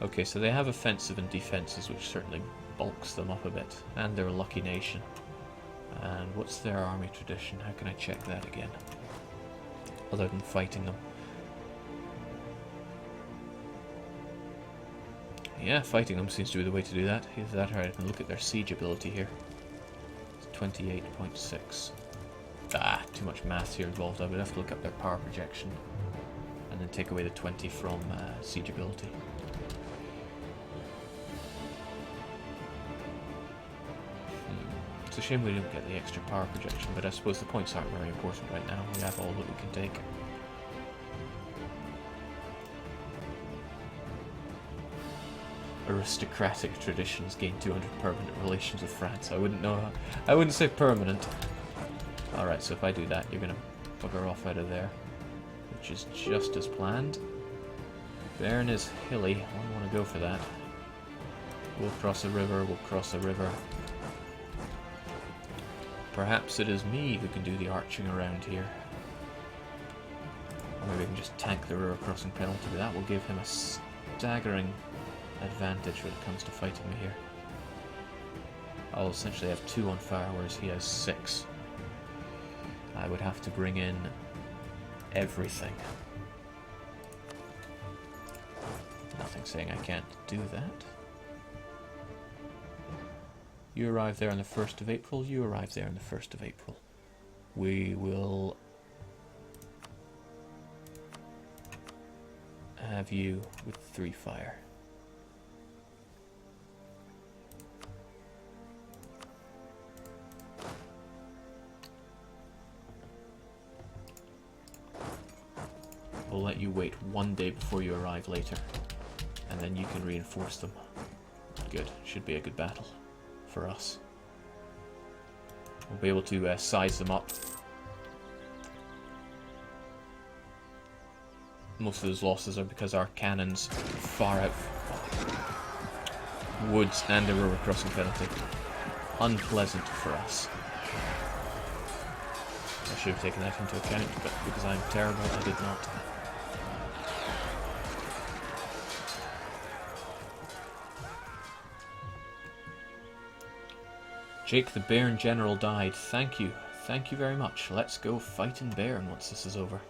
Okay, so they have offensive and defenses, which certainly bulks them up a bit. And they're a lucky nation. And what's their army tradition? How can I check that again? Other than fighting them. Yeah, fighting them seems to be the way to do that. Either that or I can look at their siege ability here. It's 28.6. Ah, too much math here involved. I would have to look up their power projection. And then take away the 20 from siege ability. It's a shame we didn't get the extra power projection, but I suppose the points aren't very important right now. We have all that we can take. Aristocratic traditions gain 200 permanent relations with France. I wouldn't know. I wouldn't say permanent. Alright, so if I do that, you're going to bugger off out of there, which is just as planned. Bern is hilly. I don't want to go for that. We'll cross a river. We'll cross a river. Perhaps it is me who can do the arching around here. Or maybe we can just tank the river crossing penalty, but that will give him a staggering advantage when it comes to fighting me here. I'll essentially have 2 on fire, whereas he has 6. I would have to bring in everything. Nothing saying I can't do that. You arrive there on the 1st of April. You arrive there on the 1st of April. We will have you with 3 fire. We'll let you wait 1 day before you arrive later, and then you can reinforce them. Good. Should be a good battle for us. We'll be able to size them up. Most of those losses are because our cannons far out woods and a river crossing penalty. Unpleasant for us. I should have taken that into account, but because I'm terrible, I did not. Jake the Bairn General died. Thank you. Thank you very much. Let's go fight in Bairn once this is over.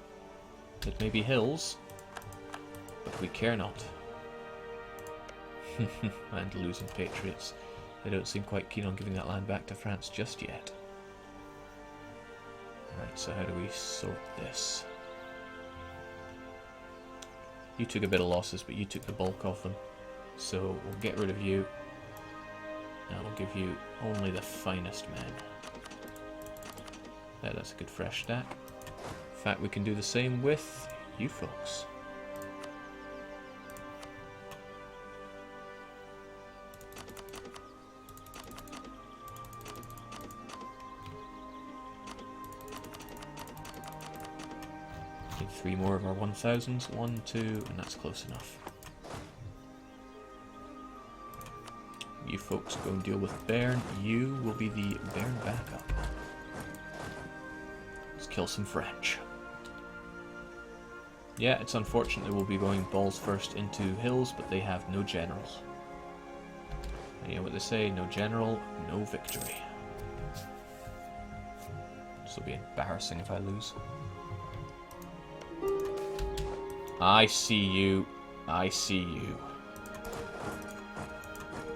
It may be hills, but we care not. And losing patriots. They don't seem quite keen on giving that land back to France just yet. Right, so how do we sort this? You took a bit of losses, but you took the bulk of them. So we'll get rid of you. And we'll give you only the finest men. Yeah, that's a good fresh stack. In fact, we can do the same with you folks. Need 3 more of our 1000s. 1, 2, and that's close enough. You folks go and deal with Bairn. You will be the Bairn backup. Let's kill some French. Yeah, it's unfortunate we'll be going balls first into hills, but they have no general. And you know what they say, no general, no victory. This will be embarrassing if I lose. I see you. I see you.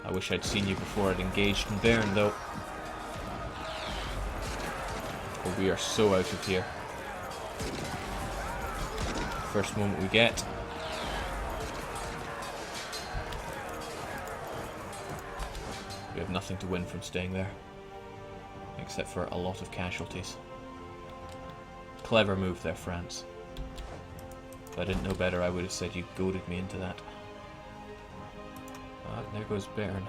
I wish I'd seen you before I'd engaged in Bairn, though. But we are so out of here. First moment we get. We have nothing to win from staying there. Except for a lot of casualties. Clever move there, France. If I didn't know better, I would have said you goaded me into that. There goes Bairn.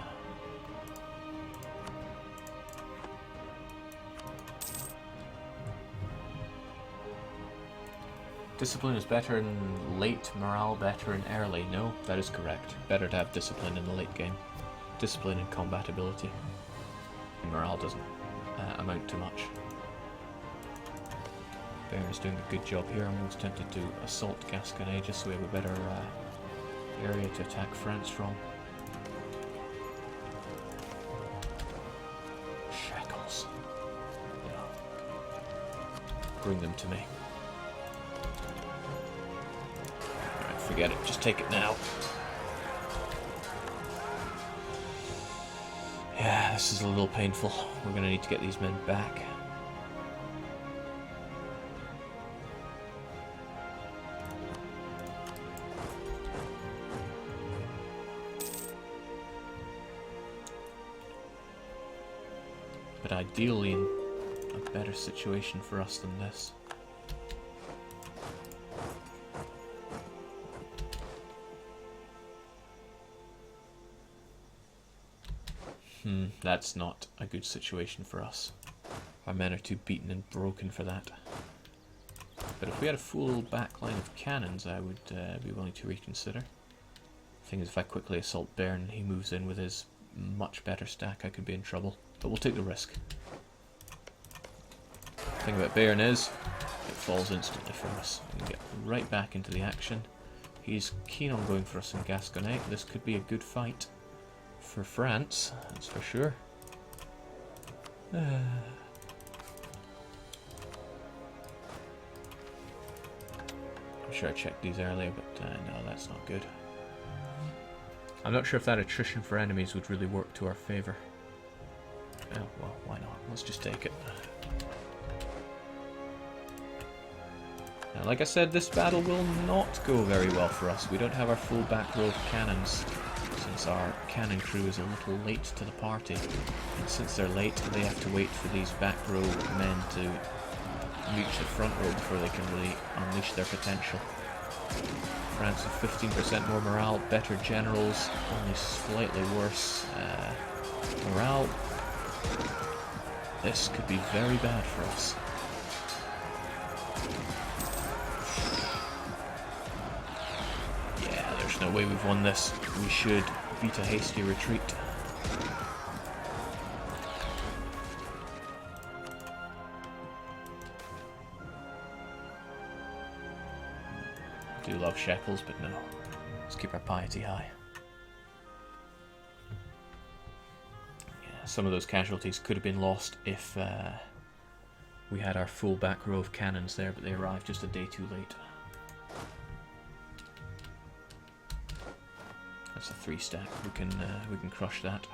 Discipline is better in late, morale better in early. No, that is correct. Better to have discipline in the late game. Discipline and combatability. Morale doesn't amount to much. Bairn is doing a good job here. I'm almost tempted to assault Gasconade just so we have a better area to attack France from. Shekels. Yeah. Bring them to me. Alright, forget it. Just take it now. Yeah, this is a little painful. We're going to need to get these men back. But ideally in a better situation for us than this. That's not a good situation for us. Our men are too beaten and broken for that. But if we had a full back line of cannons, I would be willing to reconsider. The thing is, if I quickly assault Bairn and he moves in with his much better stack, I could be in trouble. But we'll take the risk. The thing about Bairn is, it falls instantly from us. We can get right back into the action. He's keen on going for us in Gasconade. This could be a good fight for France, that's for sure. I'm sure I checked these earlier, but no, that's not good. I'm not sure if that attrition for enemies would really work to our favour. Oh, well, why not? Let's just take it. Now, like I said, this battle will not go very well for us. We don't have our full back row of cannons, since our cannon crew is a little late to the party. And since they're late, they have to wait for these back row men to reach the front row before they can really unleash their potential. France with 15% more morale, better generals, only slightly worse morale. This could be very bad for us. Yeah, there's no way we've won this. We should beat a hasty retreat. I do love shekels, but no. Let's keep our piety high. Yeah, some of those casualties could have been lost if we had our full back row of cannons there, but they arrived just a day too late. That's a 3 stack. We can crush that.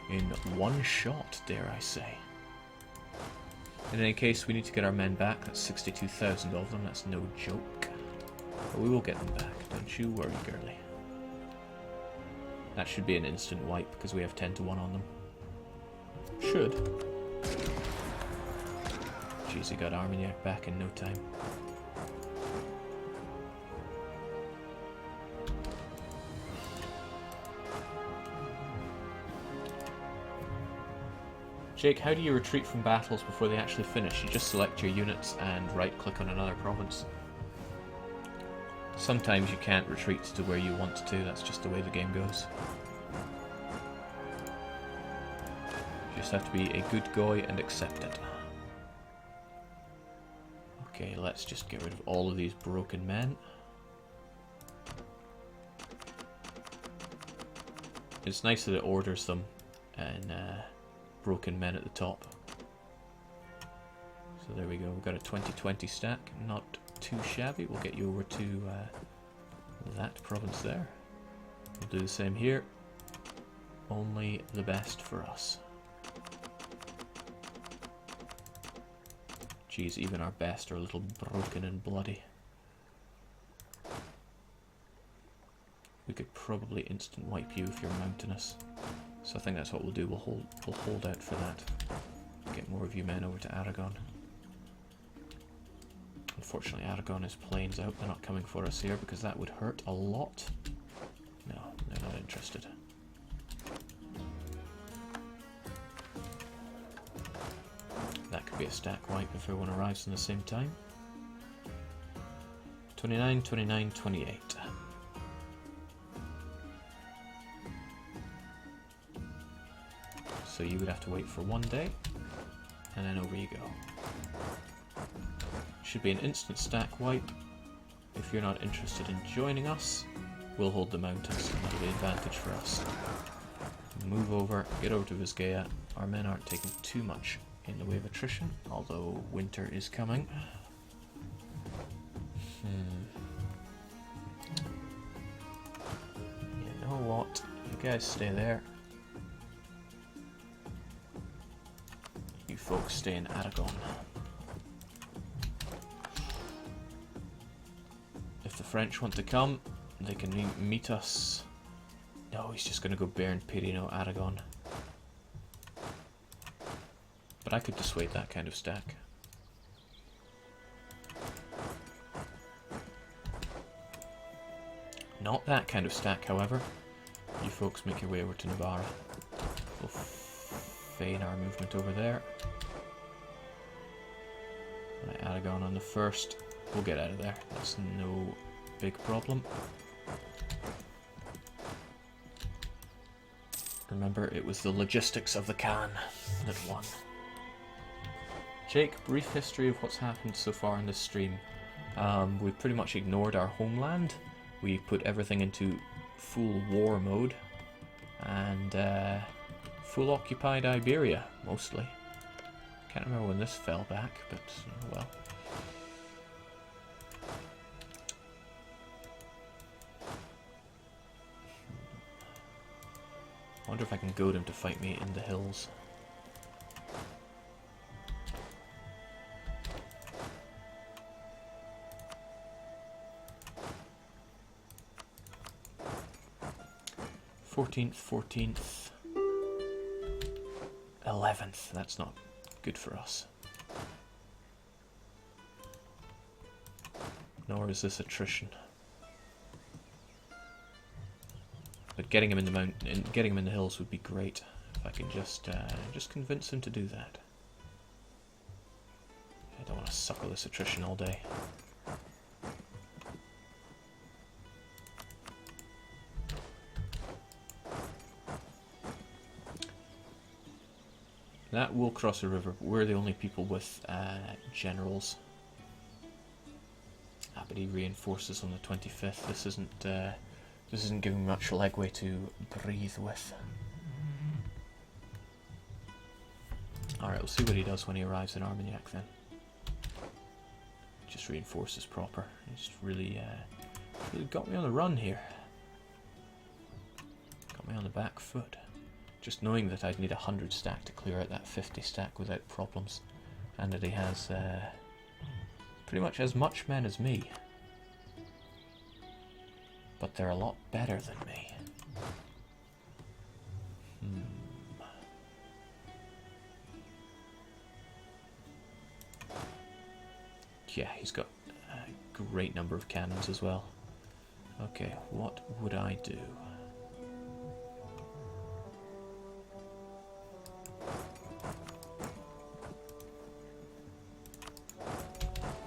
In one shot, dare I say. In any case, we need to get our men back. That's 62,000 of them. That's no joke. But we will get them back. Don't you worry, girlie. That should be an instant wipe because we have 10 to 1 on them. Should. Jeez, he got Armagnac back in no time. Jake, how do you retreat from battles before they actually finish? You just select your units and right-click on another province. Sometimes you can't retreat to where you want to, that's just the way the game goes. You just have to be a good goy and accept it. Okay, let's just get rid of all of these broken men. It's nice that it orders them and broken men at the top. So there we go, we've got a 2020 stack, not too shabby. We'll get you over to that province there. We'll do the same here, only the best for us. Geez, even our best are a little broken and bloody. We could probably instant wipe you if you're mountainous. So I think that's what we'll do. We'll hold out for that. Get more of you men over to Aragon. Unfortunately, Aragon is plains out. They're not coming for us here because that would hurt a lot. No, they're not interested. That could be a stack wipe if everyone arrives in the same time. 29, 29, 28. So you would have to wait for 1 day, and then over you go. Should be an instant stack wipe. If you're not interested in joining us, we'll hold the mountains, and that'll be an advantage for us. Move over, get over to Vizcaya. Our men aren't taking too much in the way of attrition, although winter is coming. You know what? You guys stay there. You folks stay in Aragon. If the French want to come, they can meet us. No, he's just going to go Baron Pirino Aragon. But I could dissuade that kind of stack. Not that kind of stack, however. You folks make your way over to Navarra. We'll feign our movement over there. Right, Aragon on the first. We'll get out of there. That's no big problem. Remember, it was the logistics of the Khan that won. Jake, brief history of what's happened so far in this stream. We've pretty much ignored our homeland. We put everything into full war mode. and full occupied Iberia, mostly. Can't remember when this fell back, but well. I wonder if I can goad him to fight me in the hills. '14th, 11th. That's not good for us. Nor is this attrition. But getting him in the mountain, getting him in the hills would be great if I can just convince him to do that. I don't want to suckle this attrition all day. That will cross a river, but we're the only people with generals. But he reinforces on the 25th. This isn't giving me much legway to breathe with. Alright, we'll see what he does when he arrives in Armagnac then. Just reinforces proper. He's really got me on the run here. Got me on the back foot. Just knowing that I'd need 100 stack to clear out that 50 stack without problems. And that he has pretty much as much men as me. But they're a lot better than me. Yeah, he's got a great number of cannons as well. Okay, what would I do?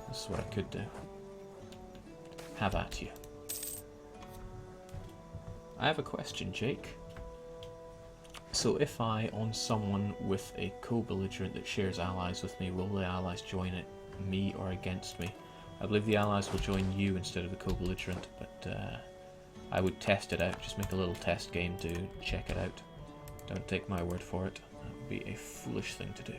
This is what I could do. Have at you. I have a question, Jake. So if I on someone with a co-belligerent that shares allies with me, will the allies join it, me or against me? I believe the allies will join you instead of the co-belligerent, but I would test it out, just make a little test game to check it out. Don't take my word for it. That would be a foolish thing to do.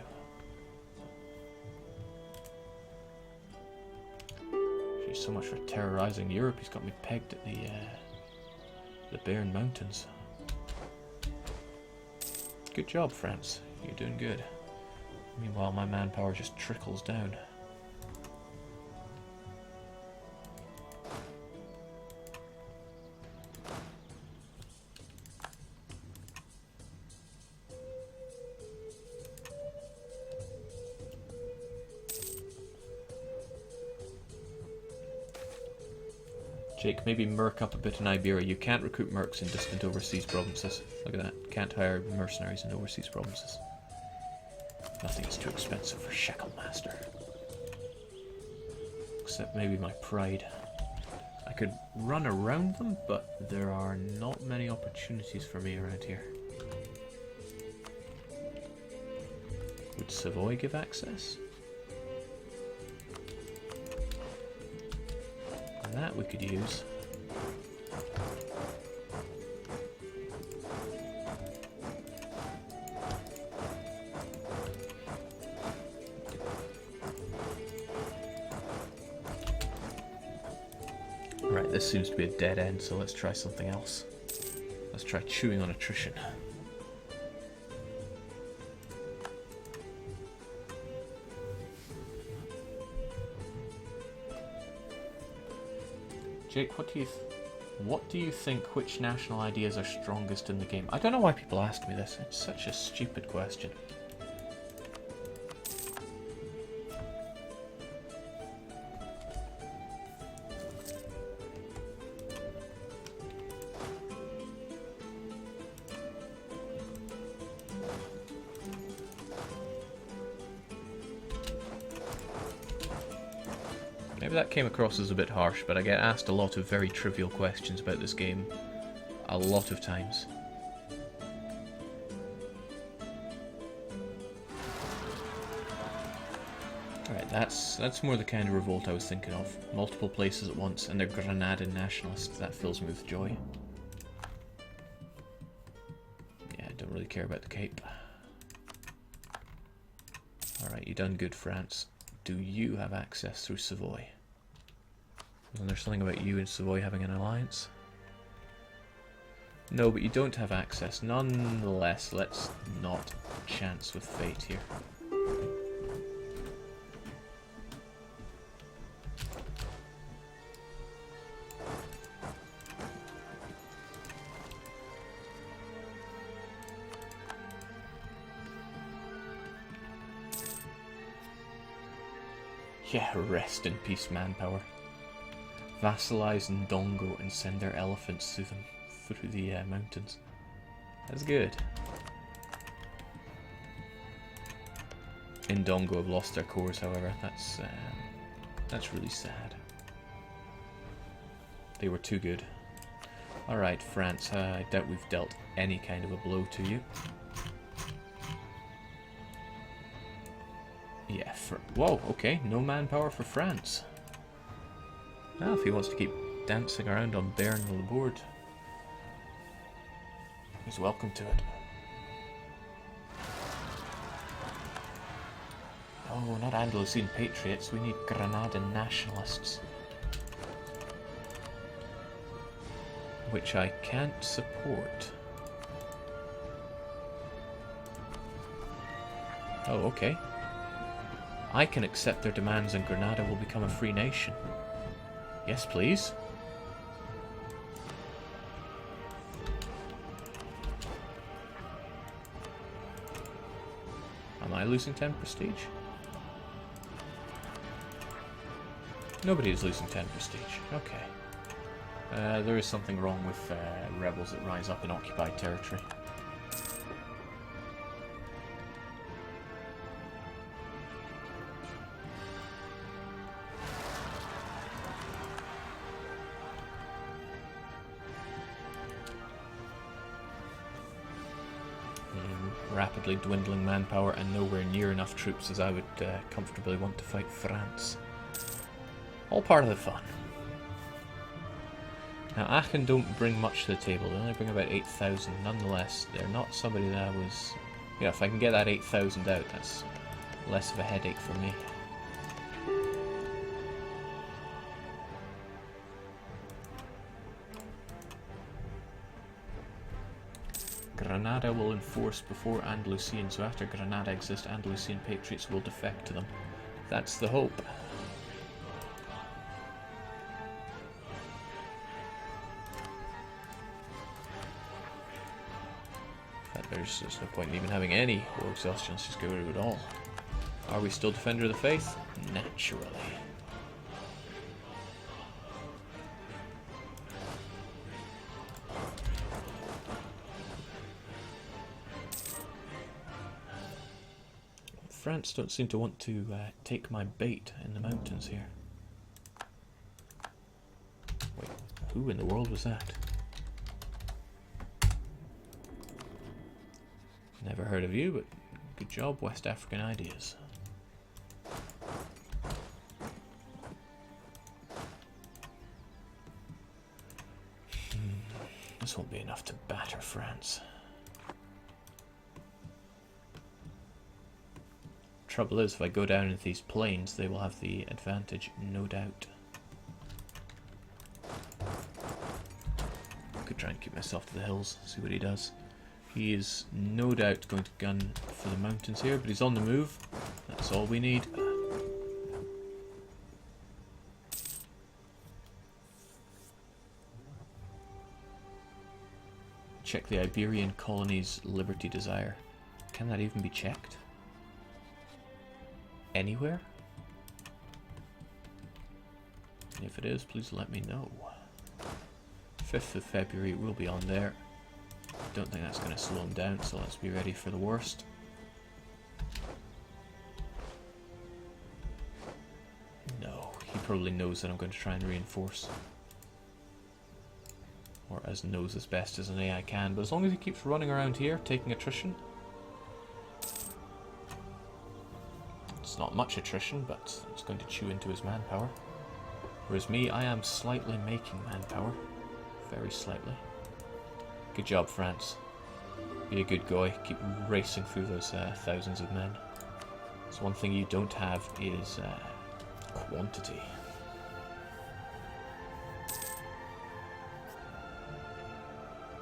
Geez, so much for terrorizing Europe. He's got me pegged at the Barren Mountains. Good job, France. You're doing good. Meanwhile, my manpower just trickles down. Jake, maybe merc up a bit in Iberia. You can't recruit mercs in distant overseas provinces. Look at that. Can't hire mercenaries in overseas provinces. Nothing is too expensive for Shekel Master. Except maybe my pride. I could run around them, but there are not many opportunities for me around here. Would Savoy give access? That we could use. Right, this seems to be a dead end, so let's try something else. Let's try chewing on attrition. Jake, what do you think, which national ideas are strongest in the game? I don't know why people ask me this. It's such a stupid question. Maybe that came across as a bit harsh, but I get asked a lot of very trivial questions about this game a lot of times. Alright, that's more the kind of revolt I was thinking of. Multiple places at once, and they're Granadan nationalists. That fills me with joy. care about the Cape. Alright, you done good, France. Do you have access through Savoy? Wasn't there something about you and Savoy having an alliance? No, but you don't have access. Nonetheless, let's not chance with fate here. Yeah, rest in peace, manpower. Vassalize Ndongo and send their elephants through the mountains. That's good. Ndongo have lost their cores, however. That's really sad. They were too good. Alright, France, I doubt we've dealt any kind of a blow to you. Yeah, whoa, okay, no manpower for France. Now, if he wants to keep dancing around on Bern le board, he's welcome to it. Oh, not Andalusian patriots, we need Granadan nationalists. Which I can't support. Oh, okay. I can accept their demands and Granada will become a free nation. Yes, please. Am I losing 10 prestige? Nobody is losing 10 prestige. Okay. There is something wrong with rebels that rise up in occupied territory. Rapidly dwindling manpower and nowhere near enough troops as I would comfortably want to fight France. All part of the fun. Now Aachen don't bring much to the table, they only bring about 8,000. Nonetheless, they're not somebody that I was... Yeah, if I can get that 8,000 out, that's less of a headache for me. Granada will enforce before Andalusian, so after Granada exists, Andalusian patriots will defect to them. That's the hope. In fact, there's no point in even having any war exhaustion, let's just get rid of it all. Are we still Defender of the Faith? Naturally. France don't seem to want to take my bait in the mountains here. Wait, who in the world was that? Never heard of you, but good job, West African ideas. This won't be enough to batter France. Trouble is, if I go down into these plains, they will have the advantage, no doubt. Could try and keep myself to the hills, see what he does. He is no doubt going to gun for the mountains here, but he's on the move. That's all we need. Check the Iberian colony's liberty desire. Can that even be checked? Anywhere? If it is, please let me know. 5th of February will be on there. Don't think that's going to slow him down, so let's be ready for the worst. No, he probably knows that I'm going to try and reinforce. Or as knows as best as an AI can, but as long as he keeps running around here, taking attrition. It's not much attrition, but it's going to chew into his manpower. Whereas me, I am slightly making manpower. Very slightly. Good job, France. Be a good guy. Keep racing through those thousands of men. So one thing you don't have is quantity.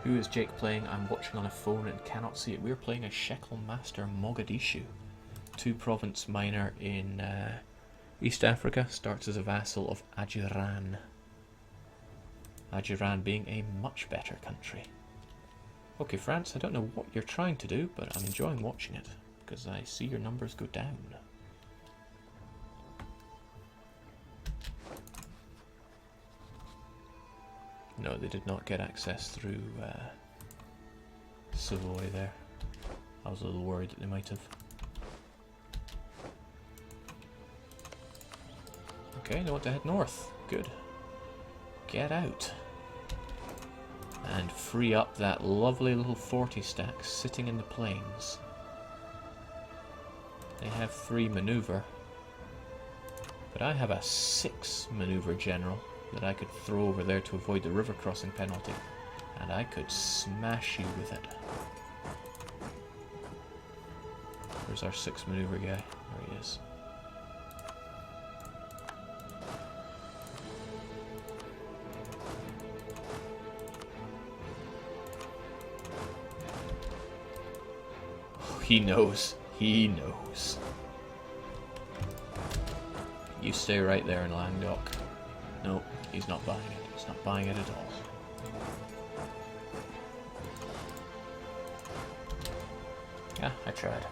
Who is Jake playing? I'm watching on a phone and cannot see it. We're playing a Shekel Master Mogadishu. 2-province miner in East Africa. Starts as a vassal of Ajiran. Ajiran being a much better country. Okay, France, I don't know what you're trying to do, but I'm enjoying watching it, because I see your numbers go down. No, they did not get access through Savoy there. I was a little worried that they might have. Okay, they want to head north. Good. Get out. And free up that lovely little 40 stack sitting in the plains. They have 3 maneuver. But I have a 6 maneuver general that I could throw over there to avoid the river crossing penalty. And I could smash you with it. Where's our 6 maneuver guy? There he is. He knows. He knows. You stay right there in Langdock. Nope, he's not buying it. He's not buying it at all. Yeah, I tried.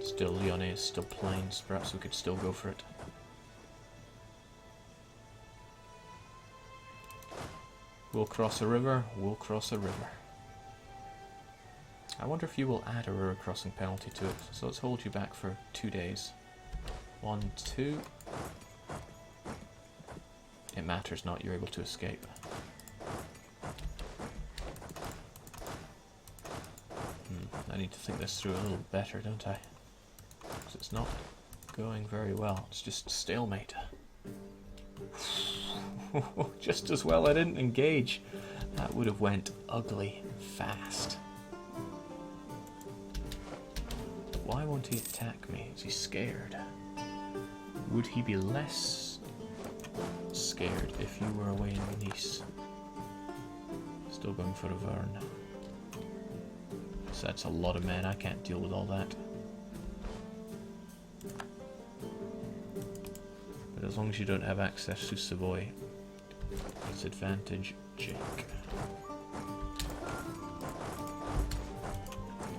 Still Lyonnais, still plains. Perhaps we could still go for it. We'll cross a river, we'll cross a river. I wonder if you will add a river crossing penalty to it. So let's hold you back for 2 days. 1, 2. It matters not, you're able to escape. I need to think this through a little better, don't I? Because it's not going very well. It's just stalemate. Just as well I didn't engage. That would have went ugly fast. Why won't he attack me? Is he scared? Would he be less scared if you were away in Nice? Still going for Auvergne. So that's a lot of men. I can't deal with all that. But as long as you don't have access to Savoy, disadvantage Jake.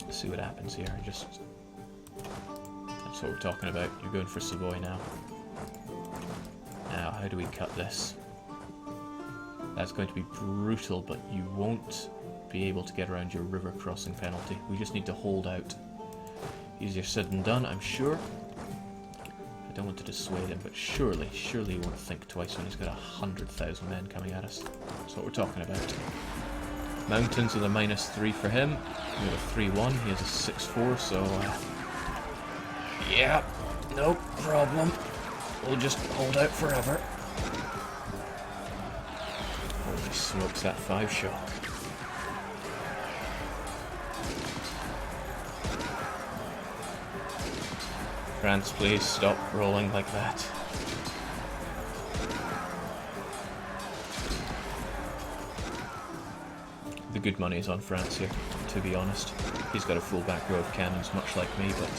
Let's see what happens here. That's what we're talking about. You're going for Savoy now. Now, how do we cut this? That's going to be brutal, but you won't be able to get around your river crossing penalty. We just need to hold out. Easier said than done, I'm sure. I don't want to dissuade him, but surely he won't think twice when he's got 100,000 men coming at us. That's what we're talking about. Mountains with a -3 for him. We have a 3-1. He has a 6-4, so yeah, no problem. We'll just hold out forever. Holy smokes, that 5-shot. France, please stop rolling like that. The good money is on France here, to be honest. He's got a full back row of cannons, much like me, but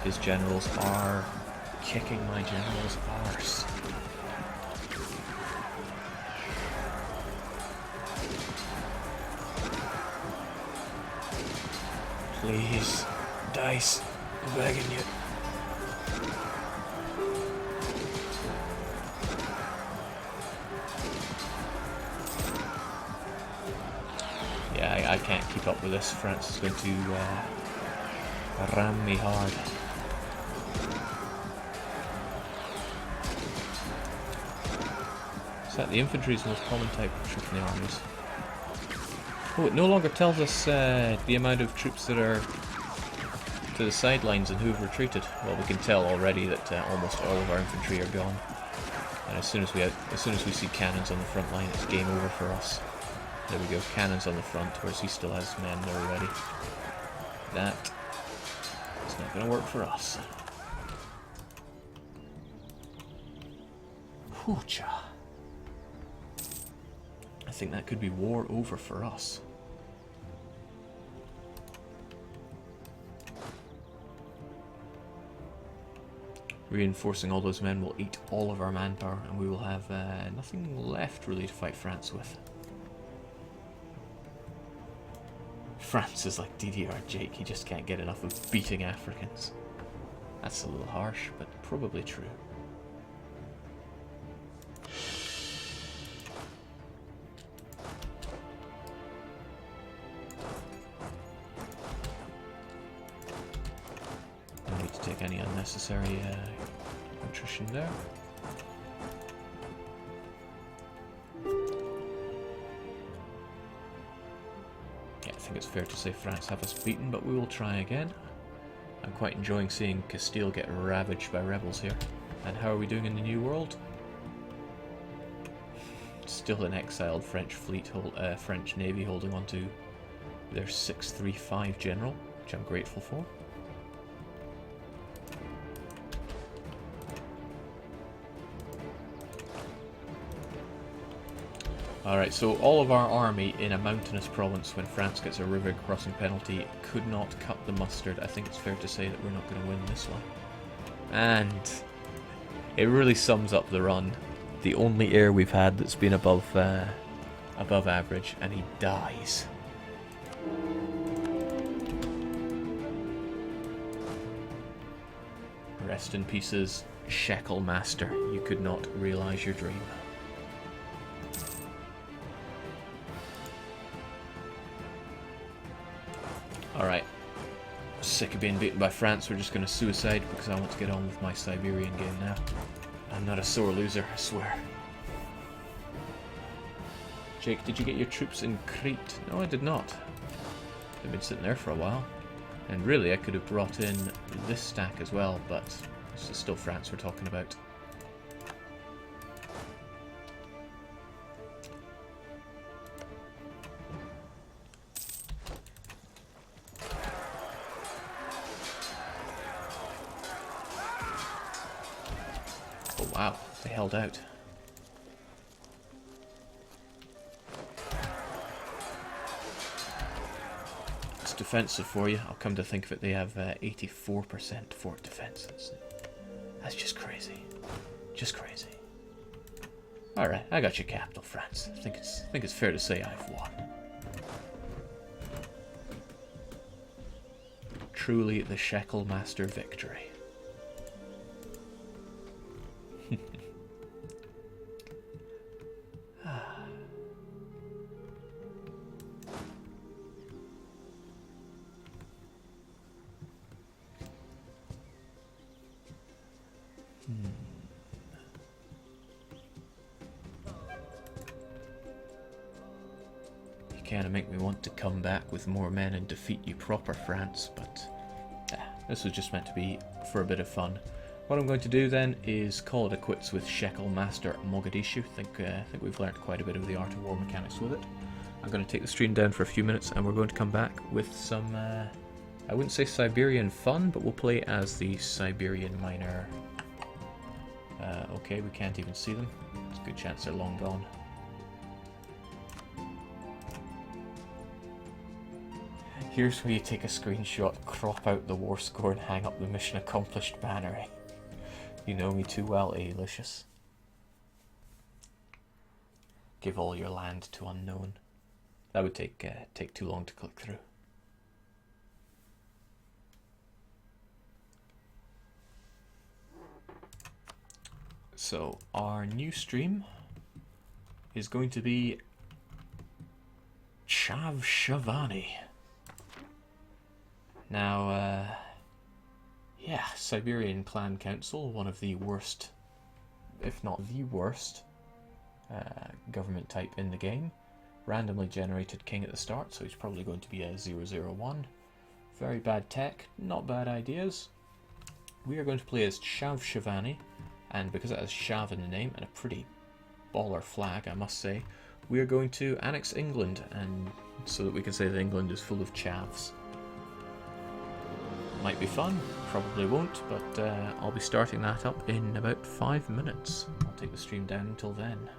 his generals are kicking my general's arse. Please, dice, I'm begging you. Yeah, I can't keep up with this. France is going to ram me hard. Is that the infantry is the most common type of troop in the armies? Oh, it no longer tells us the amount of troops that are to the sidelines and who've retreated. Well, we can tell already that almost all of our infantry are gone. And as soon as we see cannons on the front line, it's game over for us. There we go, cannons on the front, whereas he still has men there already. That is not going to work for us. Hoocha. I think that could be war over for us. Reinforcing all those men will eat all of our manpower, and we will have nothing left really to fight France with. France is like DDR Jake, he just can't get enough of beating Africans. That's a little harsh, but probably true. No need to take any unnecessary attrition there. I think it's fair to say France have us beaten, but we will try again. I'm quite enjoying seeing Castile get ravaged by rebels here. And how are we doing in the New World? Still an exiled French fleet, French Navy holding on to their 635 general, which I'm grateful for. Alright, so all of our army in a mountainous province, when France gets a river crossing penalty, could not cut the mustard. I think it's fair to say that we're not going to win this one. And it really sums up the run. The only heir we've had that's been above average, and he dies. Rest in pieces, Shekel Master. You could not realise your dream. Alright, sick of being beaten by France, we're just going to suicide because I want to get on with my Siberian game now. I'm not a sore loser, I swear. Jake, did you get your troops in Crete? No, I did not. They've been sitting there for a while. And really, I could have brought in this stack as well, but this is still France we're talking about. Oh wow, they held out. It's defensive for you. I'll come to think of it, they have 84% fort defense. That's just crazy. Just crazy. Alright, I got your capital, France. I think it's fair to say I've won. Truly the Shekel Master victory. You kind of make me want to come back with more men and defeat you proper, France, but this was just meant to be for a bit of fun. What I'm going to do then is call it a quits with Shekel Master Mogadishu. I think we've learned quite a bit of the art of war mechanics with it. I'm going to take the stream down for a few minutes and we're going to come back with some, I wouldn't say Siberian fun, but we'll play as the Siberian miner. Okay, we can't even see them. There's a good chance they're long gone. Here's where you take a screenshot, crop out the war score and hang up the mission accomplished banner. You know me too well, Alicious. Give all your land to unknown. That would take too long to click through. So our new stream is going to be Chav Shavani. Now, yeah, Siberian Clan Council, one of the worst, if not the worst, government type in the game. Randomly generated king at the start, so he's probably going to be a 001. Very bad tech, not bad ideas. We are going to play as Shav Shivani, and because it has Shav in the name, and a pretty baller flag, I must say, we are going to annex England, and so that we can say that England is full of chavs. Might be fun, probably won't, but I'll be starting that up in about 5 minutes. I'll take the stream down until then.